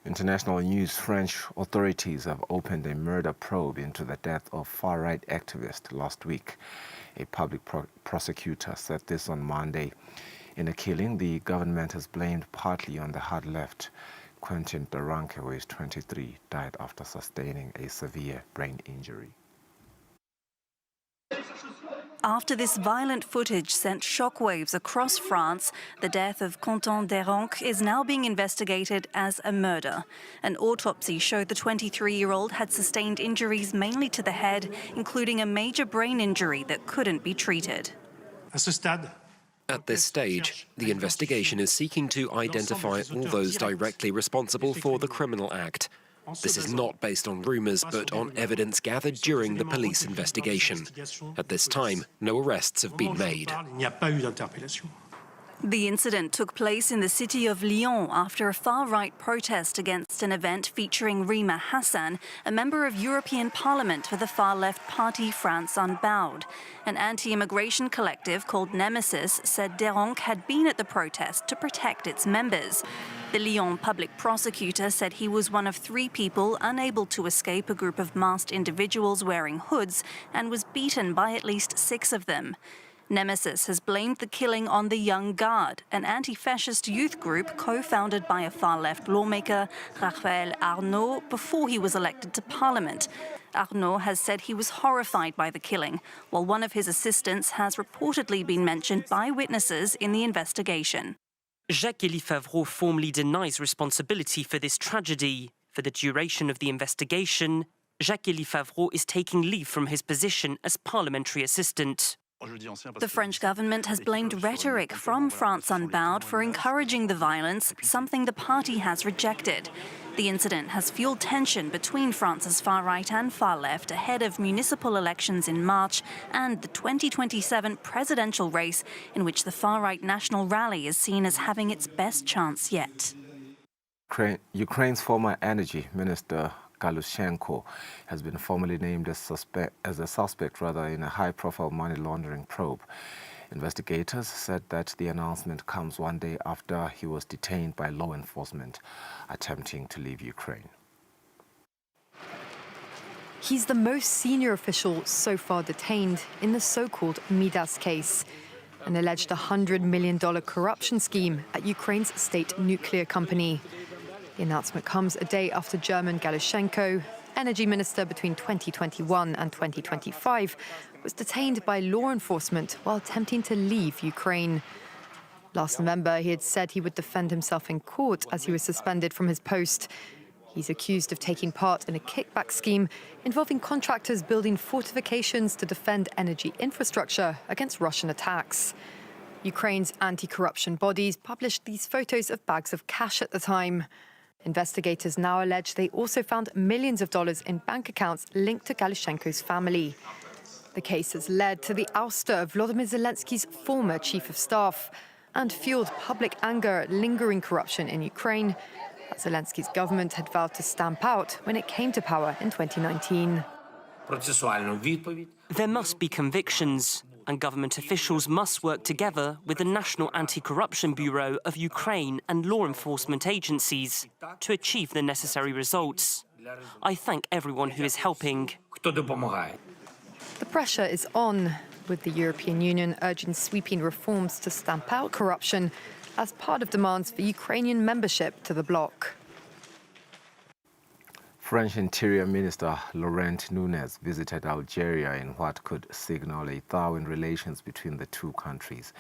International news. French authorities have opened a murder probe into the death of far-right activist last week. A public prosecutor said this on Monday. In the killing, the government has blamed partly on the hard left. Quentin Duranque, who is 23, died after sustaining a severe brain injury. After this violent footage sent shockwaves across France, the death of Quentin Duranque is now being investigated as a murder. An autopsy showed the 23-year-old had sustained injuries mainly to the head, including a major brain injury that couldn't be treated. At this stage, the investigation is seeking to identify all those directly responsible for the criminal act. This is not based on rumours, but on evidence gathered during the police investigation. At this time, no arrests have been made. The incident took place in the city of Lyon after a far-right protest against an event featuring Rima Hassan, a member of European Parliament for the far-left party France Unbowed. An anti-immigration collective called Nemesis said Duranque had been at the protest to protect its members. The Lyon public prosecutor said he was one of 3 people unable to escape a group of masked individuals wearing hoods and was beaten by at least 6 of them. Nemesis has blamed the killing on the Young Guard, an anti-fascist youth group co-founded by a far-left lawmaker, Raphaël Arnaud, before he was elected to parliament. Arnaud has said he was horrified by the killing, while one of his assistants has reportedly been mentioned by witnesses in the investigation. Jacques-Élie Favreau formally denies responsibility for this tragedy. For the duration of the investigation, Jacques-Élie Favreau is taking leave from his position as parliamentary assistant. The French government has blamed rhetoric from France Unbowed for encouraging the violence, something the party has rejected. The incident has fueled tension between France's far-right and far-left ahead of municipal elections in March and the 2027 presidential race, in which the far-right National Rally is seen as having its best chance yet. Ukraine's former energy minister, Galushenko, has been formally named as a suspect in a high-profile money laundering probe. Investigators said that the announcement comes one day after he was detained by law enforcement attempting to leave Ukraine. He's the most senior official so far detained in the so-called Midas case, an alleged $100 million corruption scheme at Ukraine's state nuclear company. The announcement comes a day after German Galushenko, energy minister between 2021 and 2025, was detained by law enforcement while attempting to leave Ukraine. Last November, he had said he would defend himself in court as he was suspended from his post. He's accused of taking part in a kickback scheme involving contractors building fortifications to defend energy infrastructure against Russian attacks. Ukraine's anti-corruption bodies published these photos of bags of cash at the time. Investigators now allege they also found millions of dollars in bank accounts linked to Galushenko's family. The case has led to the ouster of Volodymyr Zelensky's former chief of staff and fueled public anger at lingering corruption in Ukraine that Zelensky's government had vowed to stamp out when it came to power in 2019. There must be convictions, and government officials must work together with the National Anti-Corruption Bureau of Ukraine and law enforcement agencies to achieve the necessary results. I thank everyone who is helping. The pressure is on, with the European Union urging sweeping reforms to stamp out corruption as part of demands for Ukrainian membership to the bloc. French Interior Minister Laurent Nunez visited Algeria in what could signal a thaw in relations between the two countries.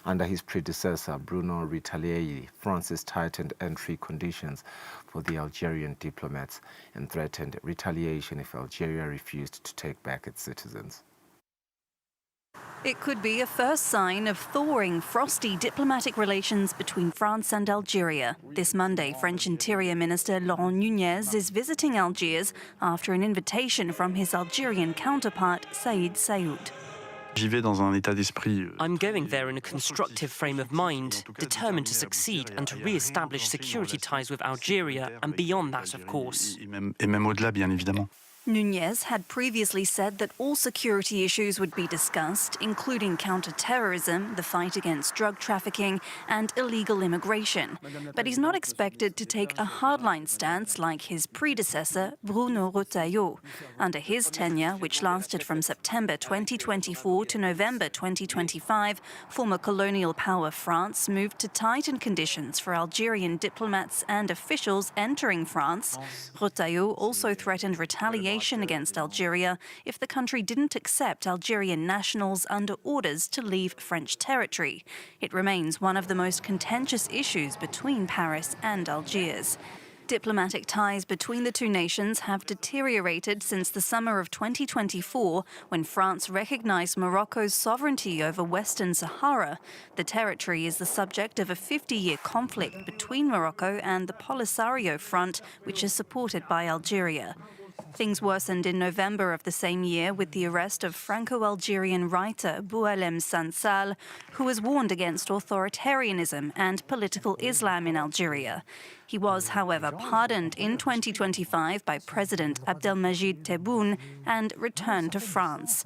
Under his predecessor, Bruno Retaillery, France tightened entry conditions for the Algerian diplomats and threatened retaliation if Algeria refused to take back its citizens. It could be a first sign of thawing, frosty diplomatic relations between France and Algeria. This Monday, French Interior Minister Laurent Nunez is visiting Algiers after an invitation from his Algerian counterpart, Saïd Saoud. I'm going there in a constructive frame of mind, determined to succeed and to re-establish security ties with Algeria and beyond that, of course. Nunez had previously said that all security issues would be discussed, including counter-terrorism, the fight against drug trafficking and illegal immigration. But he's not expected to take a hardline stance like his predecessor, Bruno Retaillery. Under his tenure, which lasted from September 2024 to November 2025, former colonial power France moved to tighten conditions for Algerian diplomats and officials entering France. Retaillery also threatened retaliation against Algeria if the country didn't accept Algerian nationals under orders to leave French territory. It remains one of the most contentious issues between Paris and Algiers. Diplomatic ties between the two nations have deteriorated since the summer of 2024, when France recognized Morocco's sovereignty over Western Sahara. The territory is the subject of a 50-year conflict between Morocco and the Polisario Front, which is supported by Algeria. Things worsened in November of the same year with the arrest of Franco-Algerian writer Boualem Sansal, who was warned against authoritarianism and political Islam in Algeria. He was, however, pardoned in 2025 by President Abdelmajid Tebboune and returned to France.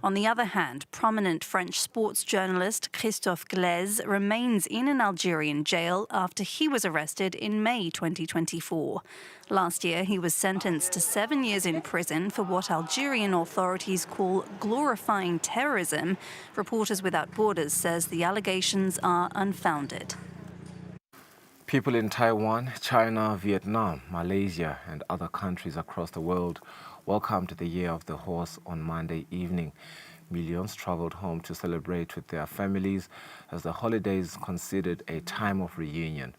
On the other hand, prominent French sports journalist Christophe Glaise remains in an Algerian jail after he was arrested in May 2024. Last year, he was sentenced to 7 years in prison for what Algerian authorities call glorifying terrorism. Reporters Without Borders says the allegations are unfounded. People in Taiwan, China, Vietnam, Malaysia and other countries across the world welcomed the Year of the Horse on Monday evening. Millions traveled home to celebrate with their families as the holidays considered a time of reunion.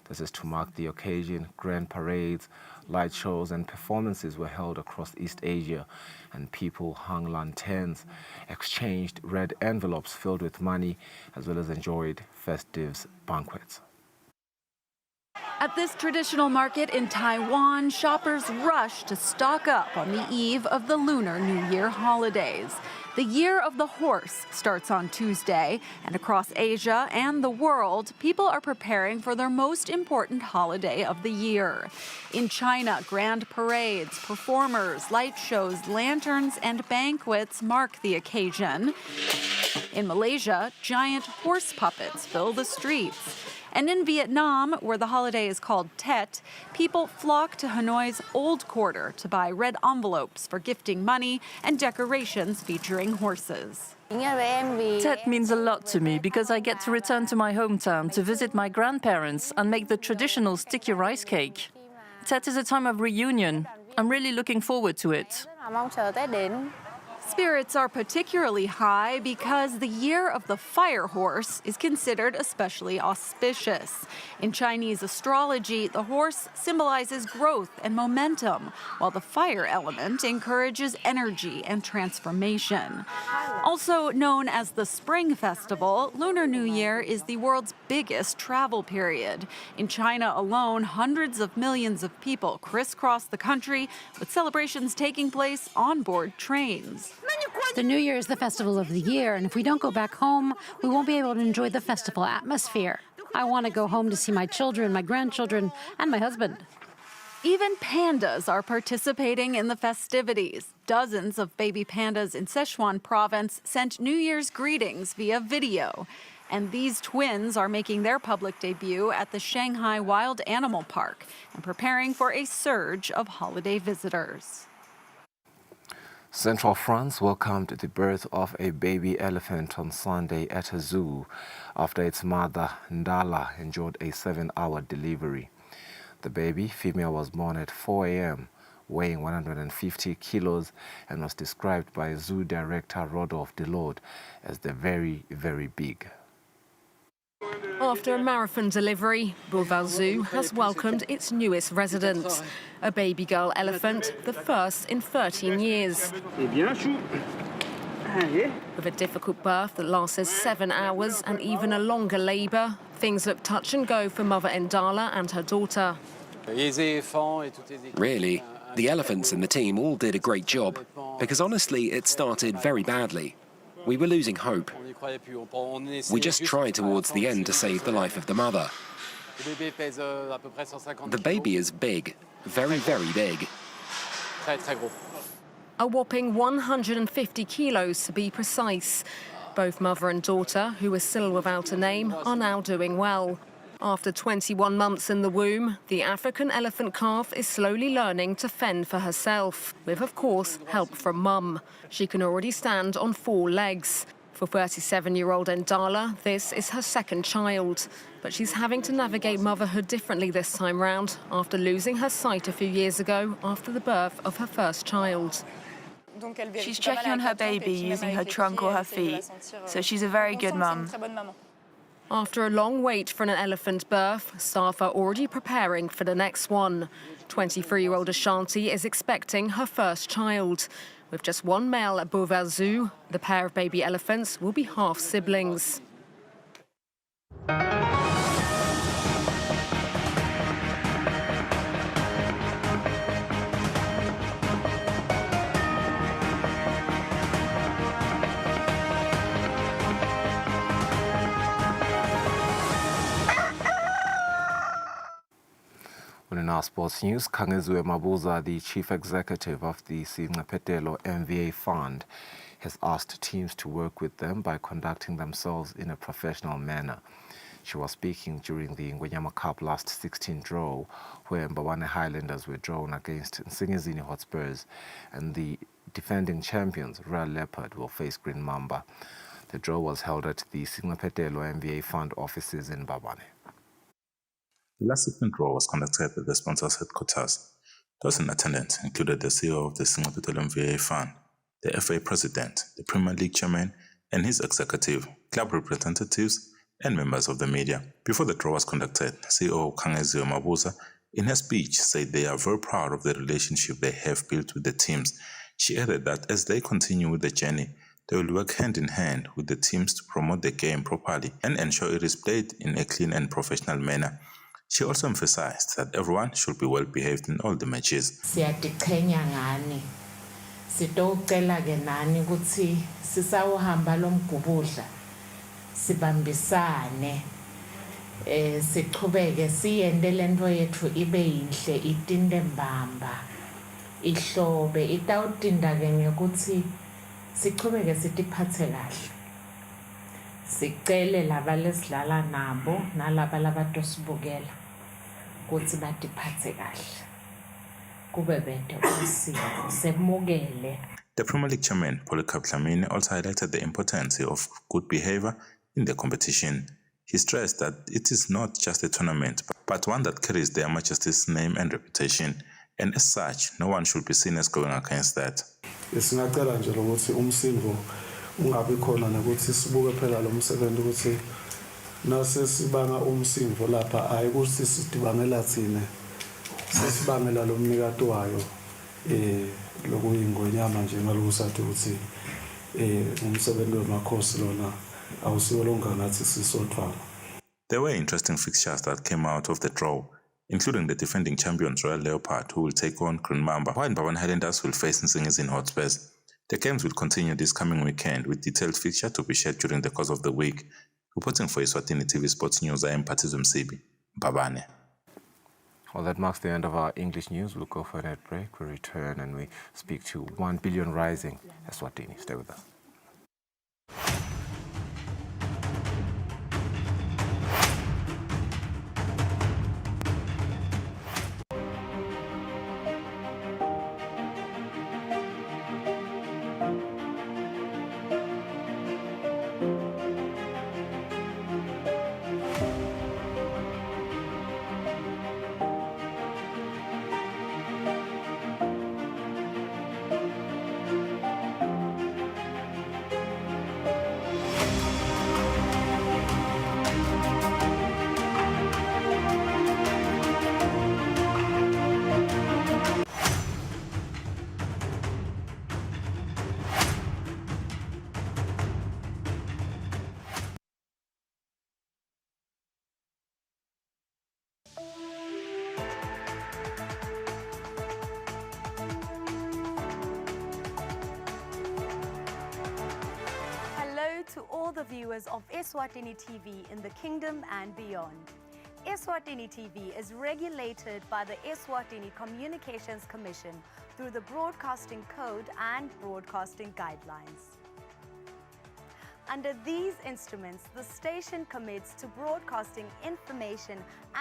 This is to mark the occasion. Grand parades, light shows and performances were held across East Asia, and people hung lanterns, exchanged red envelopes filled with money, as well as enjoyed festive banquets. At this traditional market in Taiwan, shoppers rush to stock up on the eve of the Lunar New Year holidays. The Year of the Horse starts on Tuesday, and across Asia and the world, people are preparing for their most important holiday of the year. In China, grand parades, performers, light shows, lanterns, and banquets mark the occasion. In Malaysia, giant horse puppets fill the streets. And in Vietnam, where the holiday is called Tet, people flock to Hanoi's Old Quarter to buy red envelopes for gifting money and decorations featuring horses. Tet means a lot to me because I get to return to my hometown to visit my grandparents and make the traditional sticky rice cake. Tet is a time of reunion. I'm really looking forward to it. Spirits are particularly high because the Year of the Fire Horse is considered especially auspicious. In Chinese astrology, the horse symbolizes growth and momentum, while the fire element encourages energy and transformation. Also known as the Spring Festival, Lunar New Year is the world's biggest travel period. In China alone, hundreds of millions of people crisscross the country, with celebrations taking place on board trains. The New Year is the festival of the year, and if we don't go back home, we won't be able to enjoy the festival atmosphere. I want to go home to see my children, my grandchildren, and my husband. Even pandas are participating in the festivities. Dozens of baby pandas in Sichuan province sent New Year's greetings via video. And these twins are making their public debut at the Shanghai Wild Animal Park and preparing for a surge of holiday visitors. Central France welcomed the birth of a baby elephant on Sunday at a zoo after its mother, Ndala, endured a 7-hour delivery. The baby, female, was born at 4 a.m., weighing 150 kilos, and was described by zoo director Rodolphe Delord as the very, very big. After a marathon delivery, Beauval Zoo has welcomed its newest resident, a baby girl elephant, the first in 13 years. With a difficult birth that lasted 7 hours and even a longer labour, things look touch and go for mother Ndala and her daughter. Really, the elephants and the team all did a great job, because honestly, it started very badly. We were losing hope. We just tried towards the end to save the life of the mother. The baby is big, very, very big. A whopping 150 kilos to be precise. Both mother and daughter, who are still without a name, are now doing well. After 21 months in the womb, the African elephant calf is slowly learning to fend for herself, with, of course, help from mum. She can already stand on 4 legs. For 37-year-old Ndala, this is her second child. But she's having to navigate motherhood differently this time round after losing her sight a few years ago after the birth of her first child. She's checking on her baby using her trunk or her feet, so she's a very good mum. After a long wait for an elephant birth, staff are already preparing for the next one. 23-year-old Ashanti is expecting her first child. With just one male at Beauval Zoo, the pair of baby elephants will be half siblings. In our sports news, Kangezwe Mabuza, the chief executive of the Sinqaphetelo MVA Fund, has asked teams to work with them by conducting themselves in a professional manner. She was speaking during the Ngwenyama Cup last 16 draw, where Mbawane Highlanders were drawn against Nsingizini Hotspurs, and the defending champions, Royal Leopard, will face Green Mamba. The draw was held at the Singapetelo MVA Fund offices in Mbabane. The last segment draw was conducted at the sponsors' headquarters. Those in attendance included the CEO of the Singapetelo MVA Fund, the FA President, the Premier League Chairman, and his executive, club representatives, and members of the media. Before the draw was conducted, CEO Kangezio Mabuza, in her speech, said they are very proud of the relationship they have built with the teams. She added that as they continue with the journey, they will work hand in hand with the teams to promote the game properly and ensure it is played in a clean and professional manner. She also emphasized that everyone should be well behaved in all the matches. Siyadiqhenya ngani. Sitocela ke nani ukuthi sisawuhamba lo mgubudla. Sibambisane. Sichubeke siyende lento yethu ibe yinhle itinde mbamba. Ihlobe itawutinda ke ngekuthi sichubeke sitiphathe kahle. Sicele laba lesidlala nabo nalaba labatosibukela ukuthi batiphathe kahle. Kube bento usiko semukele. The Premier League chairman, Polycarp Dlamini, also highlighted the importance of good behavior in the competition. He stressed that it is not just a tournament, but one that carries their Majesty's name and reputation, and as such, no one should be seen as going against that. Singacela nje ukuthi umsindo ungabi khona nokuthi sibuke phela lo msebenzi ukuthi nase sibanga umsindo lapha ayikuthi sidibangela thina sesibangela lo mnikati wayo lokuyingonyama nje ngalokusathi ukuthi umsebenzi wemakhosi lona awusiwo longa ngathi sisothwana. There were interesting fixtures that came out of the draw, including the defending champions Royal Leopard, who will take on Green Mamba, while Mbawane Highlanders will face Nsingizini Hotspurs. The games will continue this coming weekend, with detailed fixture to be shared during the course of the week. Reporting for Eswatini TV Sports News, I am Patizo Msibi, Mbabane. Well, that marks the end of our English news. We'll go for a net break. We return and we speak to 1 billion rising Eswatini. Stay with us. To all the viewers of Eswatini TV in the kingdom and beyond. Eswatini TV is regulated by the Eswatini Communications Commission through the Broadcasting Code and Broadcasting Guidelines. Under these instruments, the station commits to broadcasting information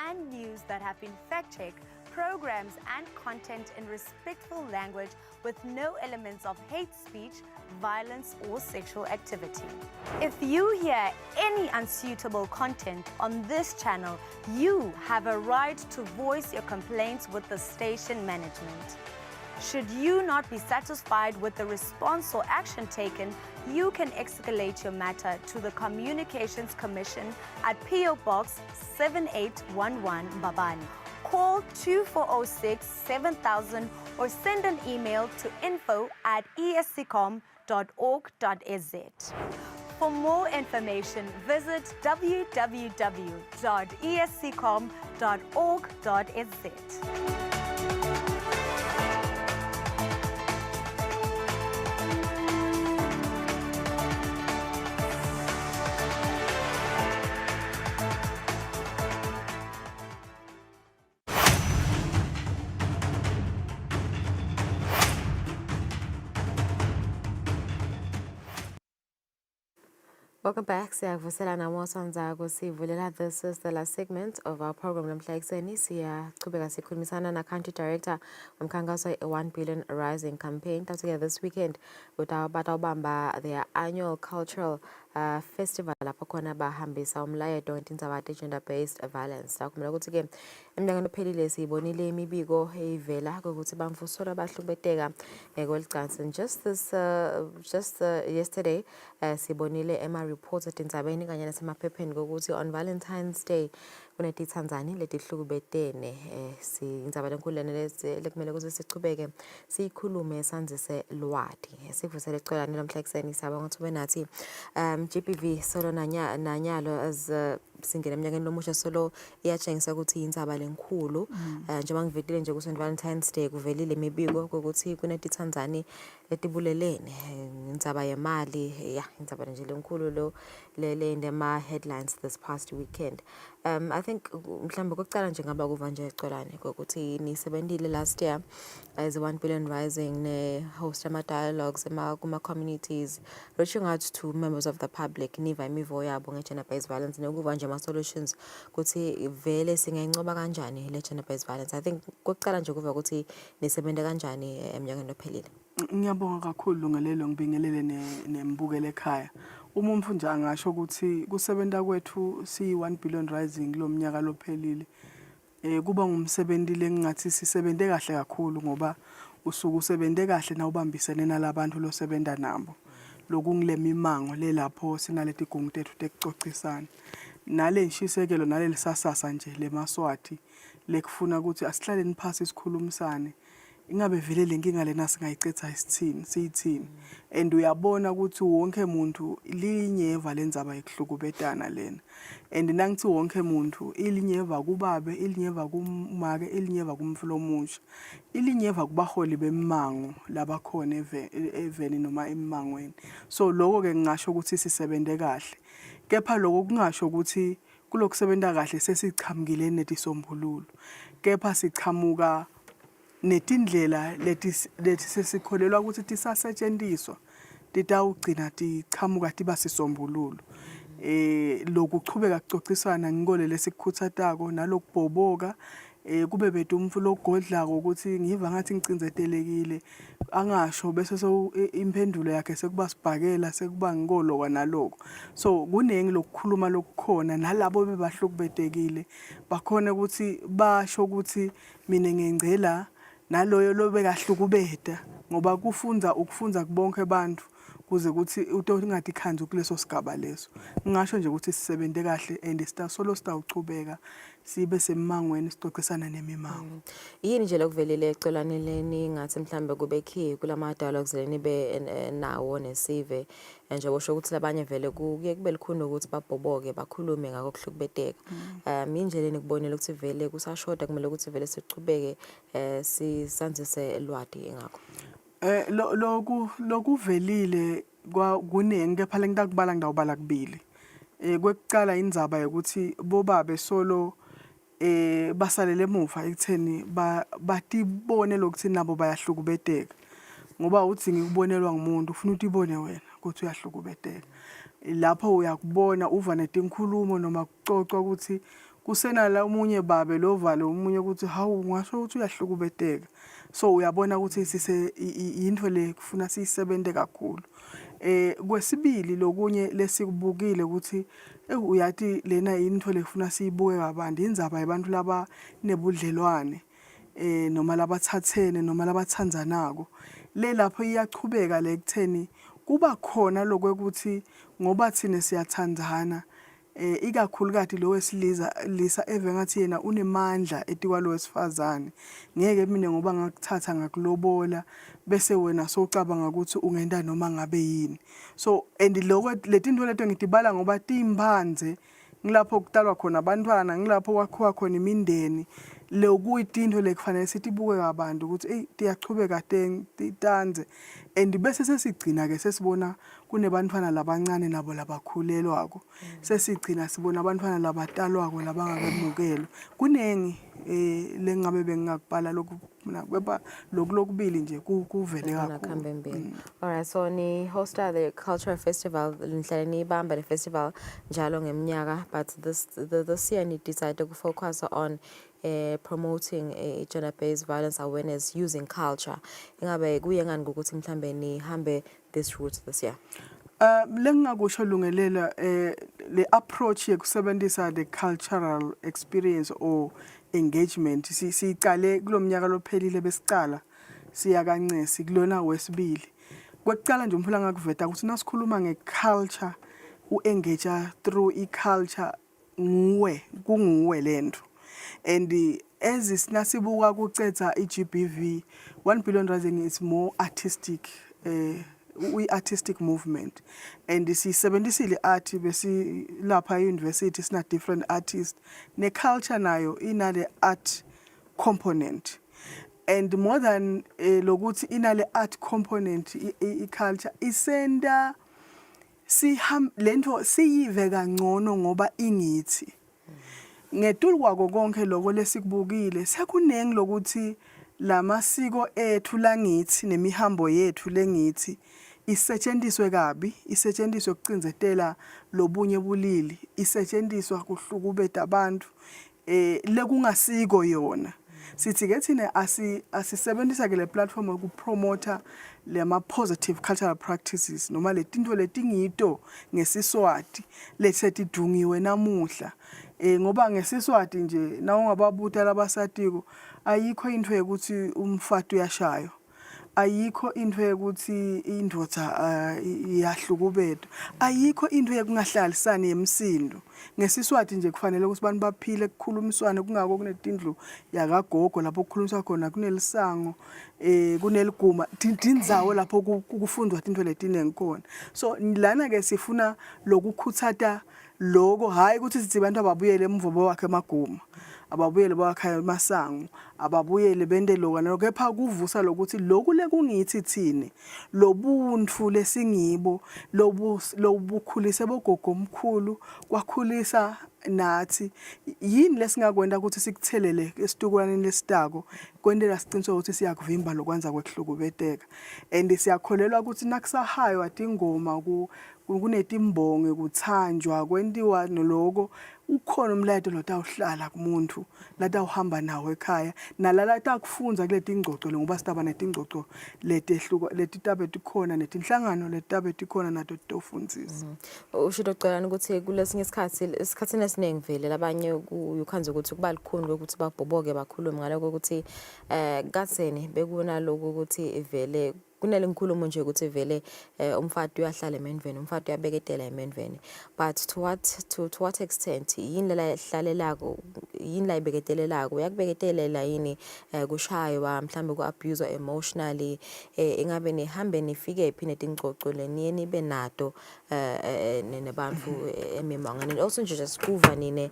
and news that have been fact-checked, programs and content in respectful language with no elements of hate speech, violence or sexual activity. If you hear any unsuitable content on this channel, you have a right to voice your complaints with the station management. Should you not be satisfied with the response or action taken, you can escalate your matter to the Communications Commission at PO Box 7811 Mbabane. Call 2406 7000 or send an email to info@esccom.org.za. For more information, visit www.esccom.org.za. Welcome back. Siyakuvuselana Mosonzako sivulela. This is the last segment of our program namhla ekuseni. Siyaqhubeka sikhulumisana na Country Director womkhankaso we-1 Billion Rising campaign. Together this weekend batawubamba their annual cultural festival lapho khona bahambisa umlayedo ngentindzaba gender-based violence. Sakumela ukuthi-ke eminyakeni ophelile siyibonile imibiko evela ukuthi bamfusola bahlubeteka kwelicansi. Just yesterday sibonile reports etindzabeni kanye nasemaphepheni kokuthi on Valentine's Day kunetitsandzani letihlukubetene. Indzaba lenkulu lena lekumele ukuthi sichubeke siyikhulume sanzise lwati. Sikuvusele icwelane lomhla ekuseni siyabonga ukuthi ube nathi. GPV solo nanyalo as singena eminyakeni lomusha solo iyatshengisa ukuthi indzaba lenkulu. Njengoba ngivedile nje ukuthi on Valentine's Day kuvelile imibiko ukuthi kunetitsandzani letibulelene indzaba yemali. Indzaba nje lenkulu lo lele ndema headlines this past weekend. I think mhlambe kokucala nje ngaba kuva nje icwelane ukuthi nisebenzile last year as 1 Billion Rising ne host ama dialogues kuma communities reaching out to members of the public niva imivo yabo nge gender based violence nokuva nje ama solutions ukuthi vele singayincoba kanjani le gender based violence. I think kokucala nje kuva ukuthi nisebenza kanjani eminyakeni ophelile. Ngiyabonga kakhulu ngalelo ngibingelele nembukele ekhaya. Uma umfundi angasho ukuthi kusebenza kwethu si1 Billion Rising lo mnyaka lophelile kuba ngumsebenzi lengathi sisebende kahle kakhulu ngoba usuku usebende kahle na ubambisene nalabantu lo sebenza nabo lokungilema imango lelapho sinaleti gungu tethu tekucocisana nale nshisekelo nale lisasasa nje lemaswati lekufuna ukuthi asihlaleni phasi sikhulumisane ingabe vele lenkinga lena singayicetha siyithini and uyabona ukuthi wonke umuntu linyeva lendzaba yekuhlukubetana lena and nangithi wonke umuntu ilinyeva kubabe ilinyeva kumake ilinyeva kumfilo omusha ilinyeva kubaholi bemango labakhona eveni noma emangweni. So lokho ke ngingasho ukuthi sisebende kahle kepha lokho kungasho ukuthi kulokusebenta kahle sesichamukile netisombululo kepha sichamuka netindlela leti sesikholelwa ukuthi tisasetshenziswa titawugcina tichamuka tiba sisombululo. Lokuchubeka kucocisana ngingolele sikukhuthatako nalokubhoboka kube bethu umfulo ogodlako ukuthi ngiva ngathi ngicinzetelekile angasho bese impendulo yakhe sekuba sibhakela sekuba ngikolo kwanaloko. So kunengi lokukhuluma lokukhona nalabo bebahlukubetekile bakhona ukuthi basho ukuthi mina ngengcela naloyo lobekahlukubeta ngoba ukufunza kubonke abantu kuze ukuthi utongathi ikhanzi kuleso sigaba leso. Ngisho nje ukuthi sisebende kahle and solo sitawuchubeka sibe semangweni sicocisana nemimango. Yini nje lokuvelile ecelane leni ngathi mhlambe kube key kulama dialogues lenibe nawo nesive nje bosho ukuthi labanye vele kuye kube likhulu ukuthi babhoboke bakhulume ngako kuhlukubeteka. Indlela nikubonela ukuthi vele kusashoda kumele ukuthi vele sichubeke sisanzise elwadi ngakho. Lokuvelile kunengi kepha lengakubala ngidawubala kubili. Kwekucala indzaba ukuthi bobabe solo basalele emuva ekutheni batibone lokuthi nabo bayahlukubeteka ngoba uthi ngikubonelwa ngumuntu ufuna utibone wena ukuthi uyahlukubeteka lapho uyakubona uva netinkhulumo noma kucocwa ukuthi kusenala umunye babe lovalo umunye ukuthi hawu ngasho ukuthi uyahlukubeteka. So uyabona ukuthi sise into le kufuna sisebente kakhulu. Kwesibili lokunye lesikubukile ukuthi uyathi lena into lekufuna siyibuke kabandi indzaba yabantu laba nebudlelwane noma labathathene noma labathandzanako le lapho iyachubeka lekutheni kuba khona lokwekuthi ngoba thina siyathandzana ikakhulukati lo wesilisa evengathi yena unemandla etikwalo wesifazane ngeke mina ngoba ngakuthatha ngakulobola bese wena socabanga ukuthi ungenda noma ngabe yini. So and lokho letinto leto ngidibala ngoba timbanze ngilapho kutalwa khona abantwana ngilapho kwakhiwa khona imindeni lokuyinto lekufanele sitibuke kabantu ukuthi tiyachubeka titanze and bese sesigcina ke sesibona kunebantwana labancane nabo labakhulelwako sesigcina sibona abantwana labatalwako labangakamukelwa kunengi lengabe bengakubhala kepha lokubili nje kuvele kakhulu. Alright, so ni hosta the cultural festival, nihlale niyibamba the festival njalo ngeminyaka, but this year ni decided to focus on promoting gender-based violence awareness using culture. Ingabe kuye ngani ukuthi mhlambe nihambe this route this year? Lengakusho lungelela le approach yekusebenzisa the cultural experience or engagement sicale kulomnyaka lophelile besicala siya kancesi kulona wesibili. Kwekucala nje umphula ngakuveta ukuthi nasikhuluma ngeculture uengage through iculture kunguwe lento. And as nasibuka kucetha iGBV 1 billion rising is more artistic artistic movement, and sisebenzisile art besi lapha university sina different artists ne culture nayo inale art component, and more than lokuthi inale art component I culture isenda lento siyive kangcono ngoba ingithi ngetulu kwako konke lokho lesikubukile sekunengi lokuthi lamasiko ethu langithi nemihambo yethu lengithi isetshenziswe kabi, isetshenziswe ukucinzetela lobunye bulili, isetshenziswa kuhlukubeta abantu lekungasiko yona. Sithi ke thina asisebenzisa ke le platform ukupromoter lema positive cultural practices noma letinto letingito ngesiswati lesetidungiwe namuhla. Ngoba ngesiswati nje na ungababuta labasatiko ayikho into ukuthi umfati uyashayo, ayikho into ukuthi indodza iyahlukubetwa, ayikho into yekungahlalisani yemsindo. Ngesiswati nje kufanele ukuthi abantu baphile kukhulumiswane kungako kunetindlu yakagogo lapho kukhulumiswa khona kunelisango kuneliguma indzawo lapho kufundwa into letinengi khona. So lana ke sifuna lokukhutsata lokho hayi ukuthi sithi abantu ababuyele emvobo wakhe emaguma, ababuyele bakhaya emasango, ababuyele bende lokana kepha kuvusa lokuthi lokhu lekungithi thine lobuntu lesingibo lobukhulise bogogo omkhulu kwakhulisa nathi yini lesingakwenda ukuthi sikuthelele esitukulwaneni lesitako kwendela siqiniswe ukuthi siyakuvimba lokwanza kwehlukubeteka, and siyakholelwa ukuthi nakusahayo atingoma kunetimbonge kuthanjwa kwentiwa noloko ukhona umlayeto lotawuhlala kumuntu latawuhamba nawe ekhaya nalala takufunza kuleti ingcoco ngoba sitaba netingcoco letitabe tikhona netinhlangano letitabe tikhona nato tofundzisa. Usho docela ukuthi kulesinye isikhathi esikhathini esiningi vele labanye ukhanze ukuthi kuba likhulu ukuthi babhoboke bakhulume ngaloko ukuthi katseni bekuna lokho ukuthi vele kunele ngikhuluma nje ukuthi vele umfati uyahlala emendweni, umfati uyabeketela emendweni, but to what extent yini la ihlalelako, yini la ibeketelelako, uyakubeketelela yini kushaywa mhlambe ku-abuse emotionally, ingabe nihambe nifike ephi netingcoco leniye nibe nato nebantu emimangane. Also nje just kuva nine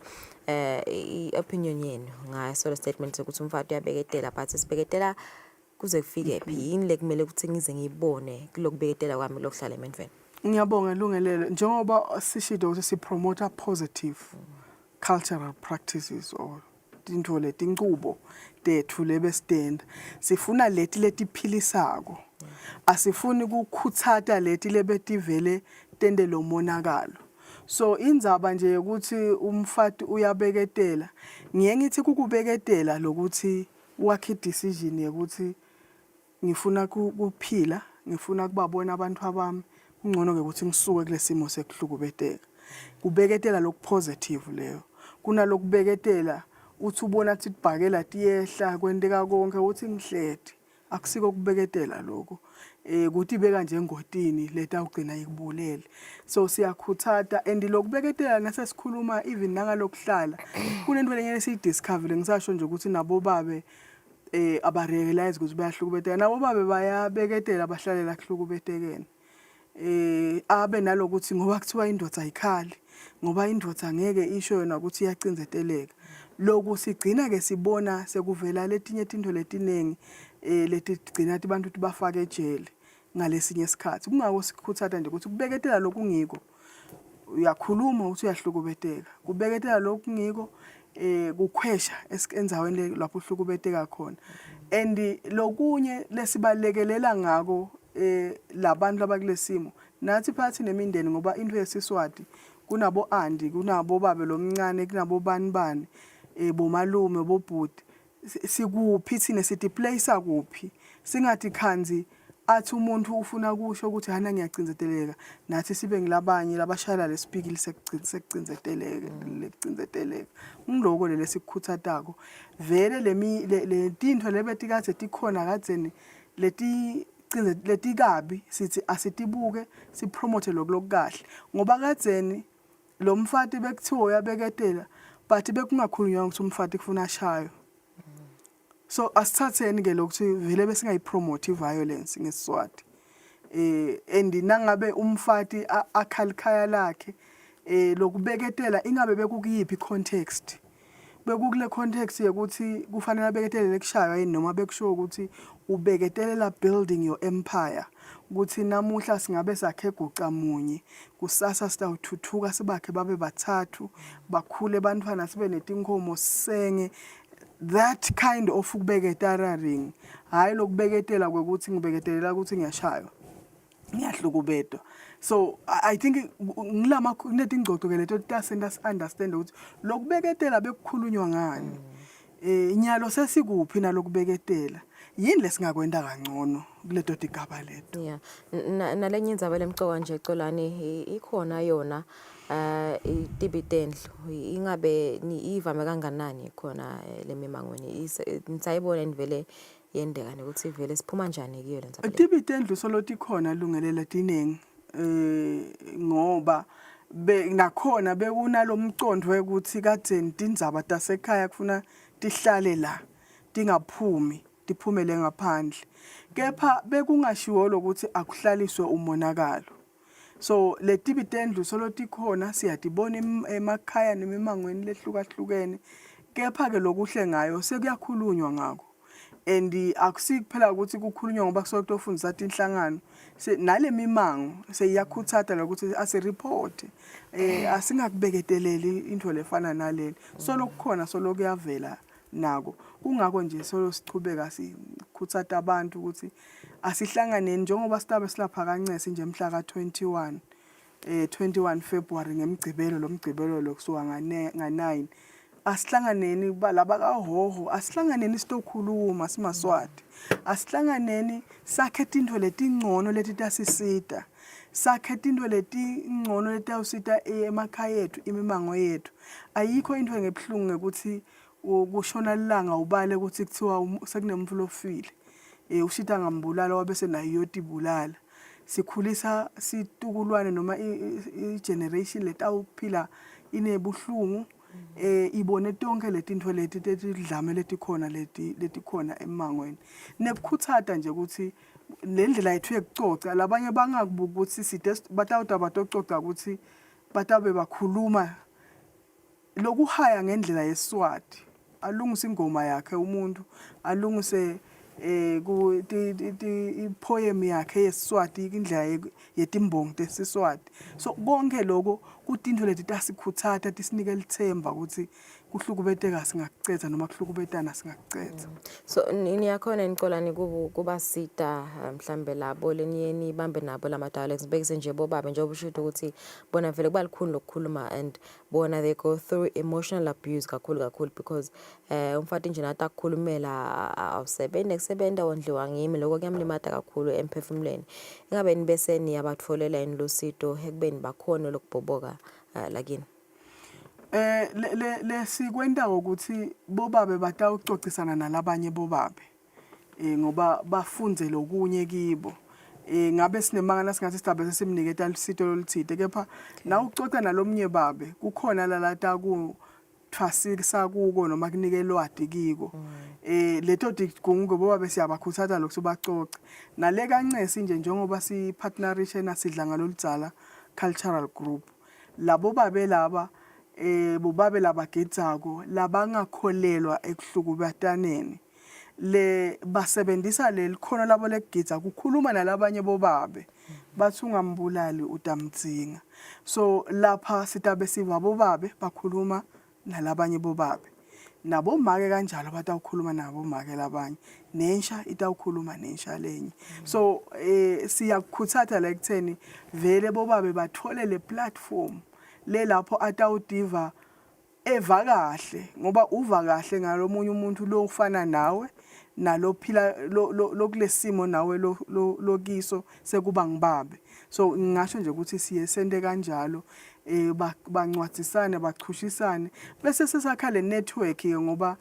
i-opinion yenu ngaso le statement ukuthi umfati uyabeketela, but sibeketela kuze kufike ephi yini lekumele ukuthi ngize ngibone kulokubeketela kwami lokuhlala emendweni. Ngiyabonga lungelelo njengoba sishido ukuthi sipromote positive cultural practices or into letinqubo tethu lebestand sifuna letiphilisako, asifuni ukukhutsata lebetivele tende lo monakalo. So indzaba nje ukuthi umfati uyabeketela ngiye ngithi kukubeketela lokuthi wakhe decision ukuthi ngifuna kuphila, ngifuna kubabona abantu abami ungcono ke ukuthi ngisuke kulesimo sekuhlukubeteka. Kubeketela positive leyo kunalokubeketela uthi ubona ukuthi ibhakela tiyehla kwenteka konke uthi ngihlede akusiko kubeketela lokho ukuthi ibeka nje engotini letawugcina ikubulele. So siyakhuthata and lokubeketela nasesikhuluma even nangalokuhlala kunento lenyene siyidiscover ngisasho nje ukuthi nabo babe abarealize ukuthi bayahlukubeteka, nabo babe bayabeketela abahlalela kuhlukubetekene. Abe nalokuthi ngoba kuthiwa indodza ayikhali, ngoba indodza angeke isho yona ukuthi iyacinzeteleka. Lokhu sigcina ke sibona sekuvela letinye into letinengi letigcina abantu tibafake ejele ngalesinye isikhathi. Kungako sikhuthata nje ukuthi kubeketela lokhu ngiko uyakhuluma ukuthi uyahlukubeteka, kubeketela lokhu ngiko kukhwesha enzaweni lapho uhlukubeteka khona and lokunye lesibalelekelela ngako labantu abakulesimo nathi phathi nemindeni ngoba into yesiswati kunabo andi kunabo babe lomncane kunabo banibani bomalume bobhuti sikuphi thina sithi place akuphi singathi khanzi athi umuntu ufuna kusho ukuthi hana ngiyacinzeteleka nathi sibe ngilabanye labashayela lesipikili sekucinzeteleka ngiloko lesikukhuthatako vele le tinto lebetikade tikhona kadzeni leti kabi sithi asitibuke sipromote lokukahle ngoba kadzeni lo mfati bekuthiwa uyabeketela but bekungakhulunywa ukuthi umfati kufuna ashayo so asithatheni ke lokuthi vele besingayipromote violence ngeSiswati and nangabe umfati akhalikhaya lakhe lokubeketela ingabe bekukuyiphi context bekukule context yokuthi kufanele abeketelele kushaywa yini noma bekusho ukuthi ubeketelela building your empire ukuthi namuhla singabe sakhe guca munye kusasa sitawuthuthuka sibakhe babe bathathu bakhule abantwana sibe netinkomo senge that kind of ukubeketararing hayi lokubeketela kwekuthi ngibeketelela ukuthi ngiyashaywa ngiyahlukubedwa so I think ngilama kunetingcoco ke leto tasenda understand ukuthi lokubeketela bekukhulunywa ngani inyalo sesikuphi nalokubeketela yini lesingakwenda kangcono kuleto tigaba leto yeah nalenye indzaba lemcoka nje Xolani ikhona yona itibitendlo ingabe ivame kanganani khona lemimangweni nisayibona nivele yendeka ukuthi vele siphuma njani kuyo lenza itibitendlo solothi khona lungelela tinengi ngoba nakhona bekunalomcondo ukuthi kadzeni tindzaba tasekhaya kufuna tihlale la tingaphumi tiphumele ngaphandle kepha bekungashiwo lokuthi akuhlaliswe umonakalo so le tibitendlu solothi khona siyadibona emakhaya nemimangweni lehlukahlukene kepha ke lokuhle ngayo sekuyakhulunywa ngako and akusikuphela ukuthi kukhulunywa ngoba kusokuthi ofundisa inhlangano nale mimango seyiyakhuthata lokuthi asireport asingakubeketeleli into lefana naleli solo kukhona solo kuyavela nako kungako nje solo sichubeka sikhuthata abantu ukuthi asihlanganeni njengoba sitabe silapha kancese nje mhla ka21 February ngemgcibelo lomgcibelo lokusuka nga9 asihlanganeni laba kahoho asihlanganeni sitokhuluma simaswati asihlanganeni sakhetha into letingcono letitasisita sakhetha into letingcono letawusita emakhaya ethu imimango yethu ayikho into engebhlungu ukuthi ukushona lilanga ubale ukuthi kuthiwa sekunemfulo ofile ushita ngambulala wabese nayo yotibulala sikhulisa situkulwane noma igeneration letawuphila inebuhlungu ibone tonke letinto letidlame letikhona letikhona emangweni nekukhuthata nje ukuthi lendlela yethu yekucoca labanye bangakubuka ukuthi side batawuda batococa ukuthi batabe bakhuluma lokuhaya ngendlela yeSiswati alungise ingoma yakhe umuntu alungise ipoem yakhe yeSiswati indlela yetimbongi tesiswati so konke lokho kutinto leti tasikhuthatha tisinike lithemba ukuthi kuhlukubeteka singakucetha noma kuhlukubetana singakucetha so niyakhona Xolani kuba sita mhlambe labo leniyeni bambe nabo lama dialects bekise nje bobabe njengoba ushithi ukuthi bona vele kuba likhulu lokukhuluma and bona they go through emotional abuse kakhulu because umfati nje nathi akukhulumela awusebenza ondliwa ngimi lokho kuyamlimata kakhulu emphefumulweni ingabe nibese niyabatfolela inlosito ekubeni bakhona lokubhoboka lakini lesikwenta ukuthi bobabe batawucocisana nalabanye bobabe ngoba bafunze lokunye kibo ngabe sinemangana singathi sidabe sesimniketa lisito loluthide kepha na ucoca nalomnye babe kukhona lalata ku thwasisa kuko noma kunike lwadi kiko leto digungu bobabe siyabakhuthatha lokho bacoca nale kancesi nje njengoba si partnership nasidla ngaloludzala cultural group labo babe laba bobabe labagedzako labangakholelwa ekuhlukubataneni le basebenzisa lelikhono labo lekugedza kukhuluma nalabanye bobabe bathi ungambulali utamdzinga so lapha sitabe siva bobabe bakhuluma nalabanye bobabe. Nabo make kanjalo batawukhuluma nabo make labanye. Nensha itawukhuluma nensha lenye. So siyakukhuthatha la ekutheni vele bobabe bathole le platform le lapho atawudiva eva kahle ngoba uva kahle ngalomunye umuntu lo ufana nawe nalophila lokulesimo nawe lokiso sekuba ngibabe. So ngisho nje ukuthi siye sente kanjalo bancwadzisane bachushisane bese sesakha le network ke ngoba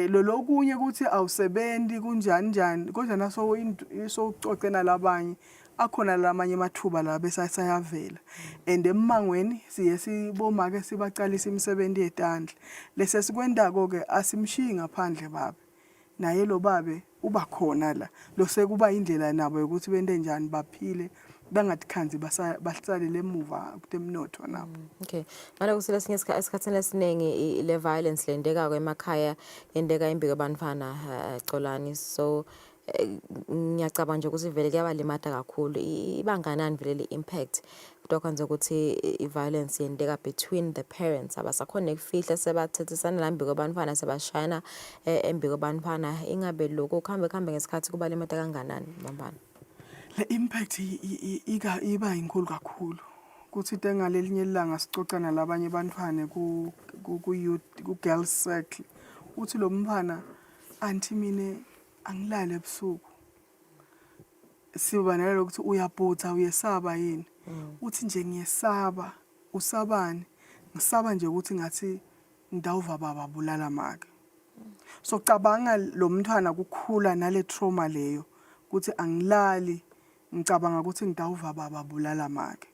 lokunye ukuthi awusebenzi kunjani njani kodwa naso ucocena labanye akhona lamanye amathuba la bese sayavela and emangweni siye sibomake sibaqalisa imisebenzi yetandla lese sikwendako ke asimshiyi ngaphandle baba naye lo babe uba khona la lo sekuba indlela nabo ukuthi bende njani baphile bangathikhanzi basalele emuva kutemnotho nabo. Okay. Manje kusile sinye esikhathini lesiningi le violence lendeka kwemakhaya yendeka imbiko abantwana Xolani so ngiyacabanga nje ukuthi vele kuyabalimata kakhulu ibanganani vele le impact kodwa kwenza ukuthi I violence yendeka between the parents abasakhona ukufihla sebathethisana lambiko abantwana sebashayana embiko abantwana ingabe lokho kuhambe ngesikhathi kubalimata kanganani bambana. Le impact iba inkulu kakhulu kuthi tengalelinya ilanga sicocana labanye abantwana ku youth ku girls circle uthi lo mfana anti mine angilale ebusuku siba nalo ukuthi uyabhutha uyesaba yini uthi nje ngiyesaba usabani ngisaba nje ukuthi ngathi ngidawuva baba bulala make so cabanga lo mntwana kukhula nale trauma leyo ukuthi angilali ngicabanga ukuthi ngidawuva baba bulala make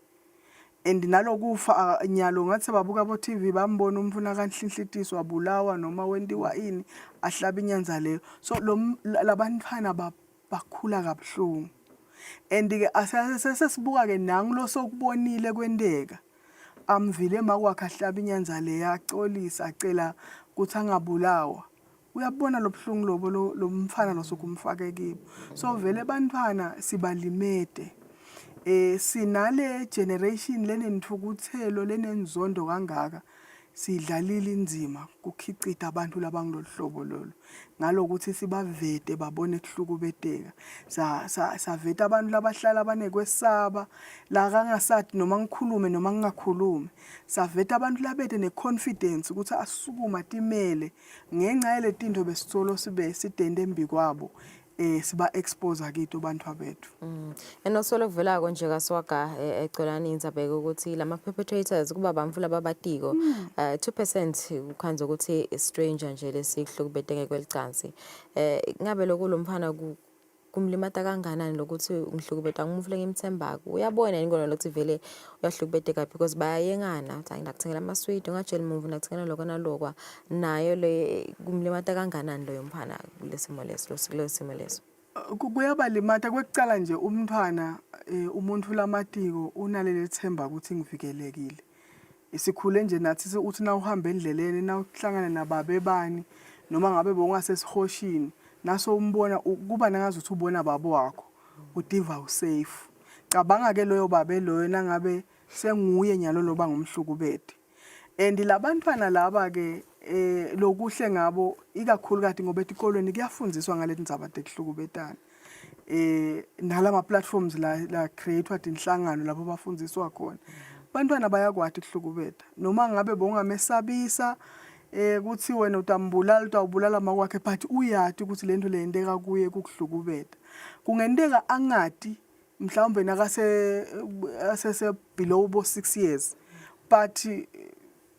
and nalokufa nyalo ngathi babuka bo TV bambona umfuna kanhlinhlitiswa wabulawa noma wendiwa ini ahlaba inyanza leyo so labantwana bakhula kabuhlungu and ke asesibuka ke nangulo sokubonile kwendeka amvile makwakhe ahlaba inyanza leyo acolisa acela ukuthi angabulawa uyabona lobhlungu lobo lo mfana losokumfake kibo so vele abantwana sibalimete sinale generation lenenthukuthelo lenenzondo kangaka sidlalile inzima kukhicita abantu labangiloluhlobo lolu ngalokuthi sibavete babone kuhlukubeteka saveta abantu labahlala banekwesaba la kangasathi noma ngikhulume noma ngingakhulumi saveta abantu labete neconfidence ukuthi asukuma timele ngenxa yale tinto besitholo sibe sidende embikwabo siba expose akito abantu abethu enosolo kuvela konje kaSwaga eColani inzabeke ukuthi lama perpetrators kuba bamfula babatiko 2% ukhanza ukuthi stranger nje lesihlukubeteke kwelicansi ngabe lokho mfana kumlimata kanganani lokuthi ngihlukubeta ngimufule ngimthembaka uyabona yini ngono lokuthi vele uyahlukubeteka because bayayengana uthi ngikuthengela amasweet ungajeli move nakuthengela lokho nalokwa nayo le kumlimata kanganani loyo mfana kulesimo leso kuyabalimata kwekucala nje umntwana umuntu lamatiko unalele themba ukuthi ngivikelekile isikhule nje nathi uthi na uhamba endleleni na uhlangana nababebani noma ngabe bongasesihoshini naso umbona kuba nangazi ukuthi ubona babo wakho udiva usafe cabanga ke loyo babe loyo nangabe senguye nyalo loba ngumhlukubete and labantwana laba ke lokuhle ngabo ikakhulu kade ngoba etikolweni kuyafundziswa ngale ndzaba tekuhlukubetana nalama platforms la createwa tinhlangano lapho bafundziswa khona bantwana bayakwati ukuhlukubeta noma ngabe bongamesabisa kuthi wena utawubulala makwakhe but uyati ukuthi lento leyendeka kuye kukuhlukubeta kungendeka angati mhlawumbe nakase below 6 years but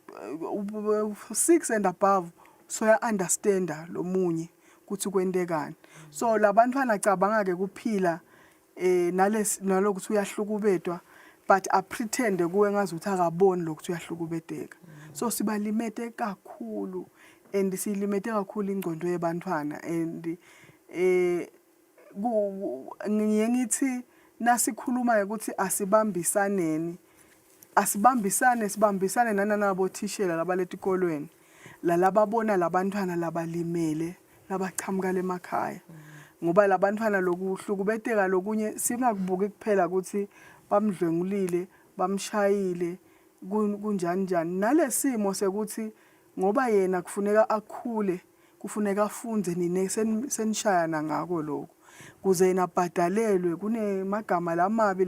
6 and above so ya understand lo munye ukuthi kwendekani so labantwana cabanga ke kuphila nalokuthi uyahlukubetwa but a pretend kuwe ngazi ukuthi akaboni lokuthi uyahlukubeteka so sibalimete kakhulu and silimete kakhulu ingqondo yebantwana and ngiyengithi nasikhuluma ukuthi sibambisane nanabo thishela labaletikolweni lalababona labantwana labalimele labachamuka emakhaya ngoba labantwana lokuhlukubeteka lokunye singakubuki kuphela ukuthi bamdlwengulile bamshayile kunjani njani nalesimo sekuthi ngoba yena kufuneka akhule kufuneka afunde nini senishayana ngako lokho kuze yena abhadalelwe kunemagama lamabi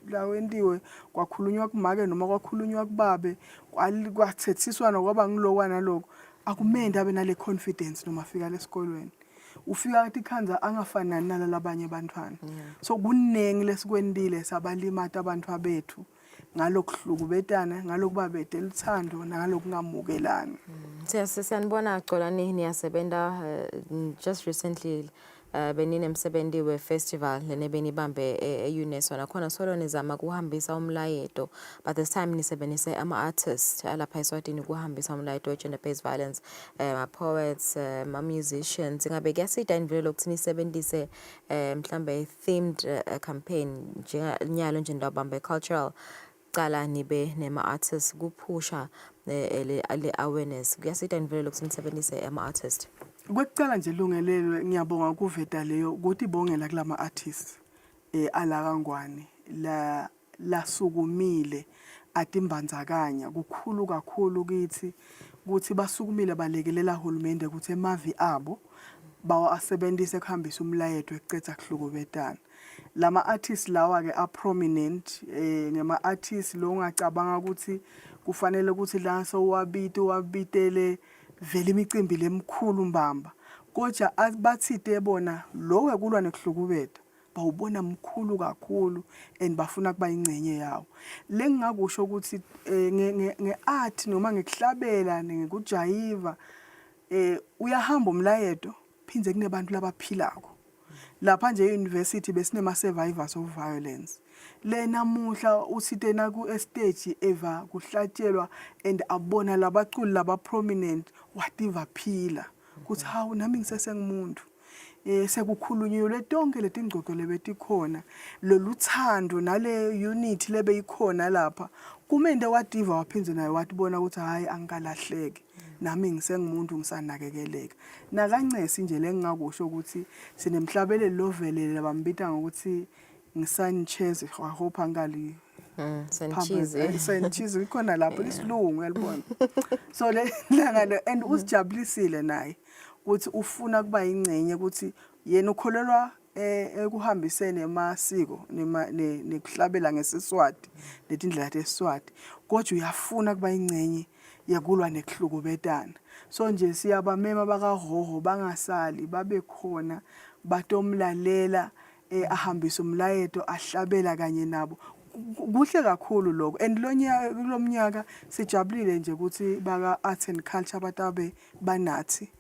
lawentiwe kwakhulunywa kumake noma kwakhulunywa kubabe kwathethiswana kwaba ngilokwana lokho akumende abe nale confidence noma afika lesikolweni ufika athi khanza angafanani nalalabanye abantwana so kuningi lesikwendile sabalimata abantu abethu ngalokuhlukubetana ngalokuba bedela uthando nalokungamukelani siyanibona Xolani niyasebenza just recently beninemsebenzi we-festival lene benibambe e-UNESCO nakhona solo nizama kuhambisa umlayeto but this time nisebenzise ama-artists alapha eSwatini kuhambisa umlayeto we-gender-based violence ma-poets ma-musicians ingabe kuyasida indlela lokuthi nisebenzise mhlambe themed campaign njenganyalo nje ndabambe cultural cala nibe nema-artists kuphusha le awareness kuyasida indlela lokuthi nisebenzise ama-artists kwekucala nje lungelelwe ngiyabonga kuveta leyo ukuthi ibongela kulama artists ala kangwane la sukumile atimbandzakanya kukhulu kakhulu kithi ukuthi basukumile balekelela uhulumende ukuthi emavi abo bawasebenzise kuhambisa umlayeto ecetha kuhlukubetana lama artists lawa ke prominent ngema artists lo ungacabanga ukuthi kufanele ukuthi la wabitele vele imicimbi lemkhulu mbamba kodwa bathide bona lo wekulwa nekuhlukubeta bawubona mkhulu kakhulu and bafuna kuba ingcenye yawo lengingakusho ukuthi ngeart noma ngekuhlabela ngekujayiva uyahamba umlayeto phinze kunebantu labaphilako lapha nje e-university besinema survivors of violence lenamuhla usitena ku stage eva kuhlatshelwa and abona labaculi laba prominent whatever phila kuthi hawu nami ngisesengimuntu sekukhulunywe tonke letingcoco lebetikhona loluthando nale unity lebeyikhona lapha kumende wadiva waphinze naye watibona ukuthi hayi angikalahleki nami ngisengimuntu ngisanakekeleka nakancesi nje lengingakusho ukuthi sinemhlabelelo lovelele bambita ngokuthi ngisancheze I hope angali Sanchize ikhona lapho isilungu yalibona so le ngalo and usijabulisile naye ukuthi ufuna kuba ingcenye ukuthi yena ukholelwa ekuhambisene emasiko nekuhlabela ngesiswati letindlela tesiswati kodwa uyafuna kuba ingcenye yakulwa nekuhlukubetana so nje siyabamema bakahoho bangasali babe khona batomlalela ahambisa umlayeto ahlabela kanye nabo kuhle kakhulu lokho and kulomnyaka sijabulile nje ukuthi baka arts and culture batabe banathi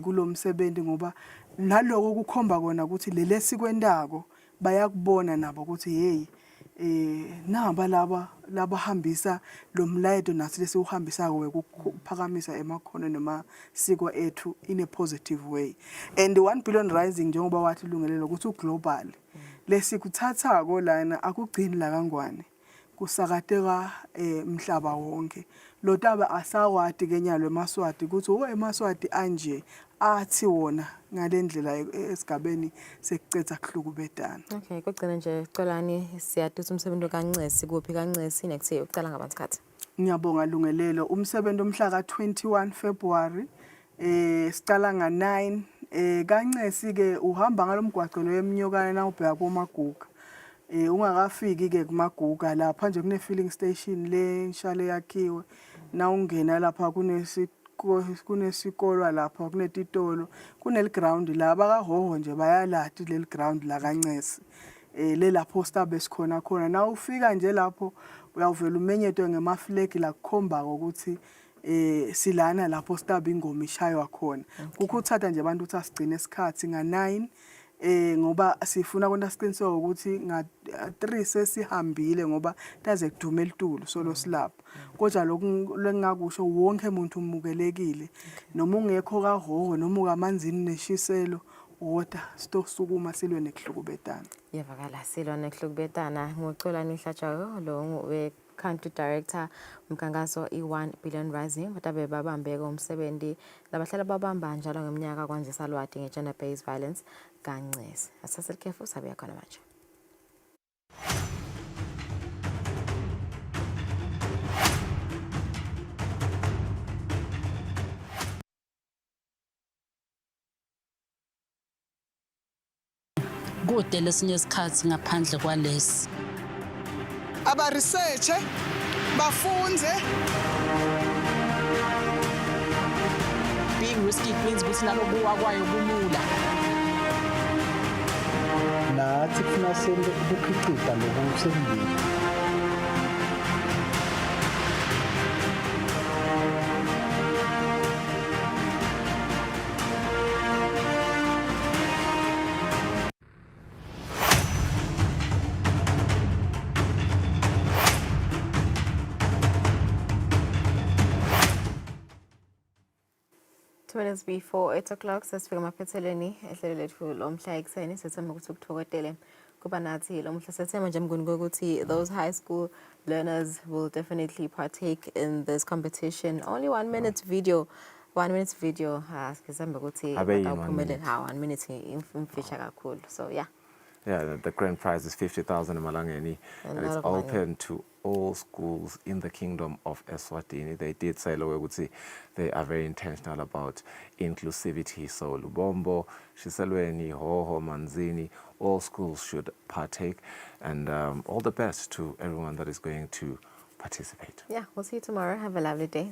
kulomsebenzi ngoba naloko kukhomba kona ukuthi lele sikwendako bayakubona nabo ukuthi hey namba laba hambisa lo mlayeto nathi lesiuhambisa ukuphakamisa emakhono nemasiko ethu in a positive way and 1 billion rising njengoba wathi lungelelo ukuthi global lesikuthatha ko lana akugcini la kangwane kusakateka mhlaba wonke lo taba asawati kenyalo emaswati ukuthi emaswati anje athi wona ngalendlela esigabeni sekucetha kuhlukubetana okay kugcina nje Xolani siyadutsa umsebenzi kaNcesi kuphi kaNcesi nethi ucala ngabansikhathi ngiyabonga lungelelo umsebenzi omhla ka21 February sicala nga9 kaNcesi ke uhamba ngalomgwaqo loyemnyokana na ubheka komaguga ungakafiki ke kumaguga lapha nje kune filling station le nshale yakhiwe na ungena lapha kunesikolo lapha kunetitolo kunel ground la bakahoho nje bayalati lel ground la kaNcesi le lapho stabe sikhona khona na ufika nje lapho uyavela umenyeto ngemaflag la kukhomba ukuthi silana lapho stabe ingoma ishaywa khona kukuthatha nje abantu ukuthi asigcine isikhathi nga9 ngoba sifuna konke siqiniseke ukuthi nga3 sesihambile ngoba taze kudume elitulo solo silapha kodwa lokhu lengakusho wonke umuntu umukelekile noma ungekho kahoho noma ukamanzini neshiselo woda sitosukuma silwe nekuhlukubetana yevakala silwe nekuhlukubetana ngoXolani Hlatshwayo lo we Country Director umkhankaso i1 billion rising batabe babambeka umsebenzi labahlala babamba njalo ngeminyaka kwanjisa lwati ngegender based violence kaNcesi asaselikhefu sabe khona manje kude lesinye isikhathi ngaphandle kwalesi. Aba research bafunze. Being risky means ukuthi nalokuwa kwayo kulula. Nathi kufuna sente ukukhiqiza lokusembili. Minutes before 8 o'clock, sesifika maphethelweni ehlelo lethu lomhla ekuseni sethemba ukuthi ukuthokodele kuba nathi lo mhla sethemba nje mnguni ukuthi those high school learners will definitely partake in this competition. Only 1 minute video. 1 minute video sithemba ukuthi batawuphumelela 1 minute imfisha kakhulu. So yeah. Yeah, the grand prize is 50,000 emalangeni, and it's open to all schools in the Kingdom of Eswatini. They did say they are very intentional about inclusivity. So Lubombo, Shiselweni, Hoho, Manzini, all schools should partake, and all the best to everyone that is going to participate. Yeah, we'll see you tomorrow. Have a lovely day.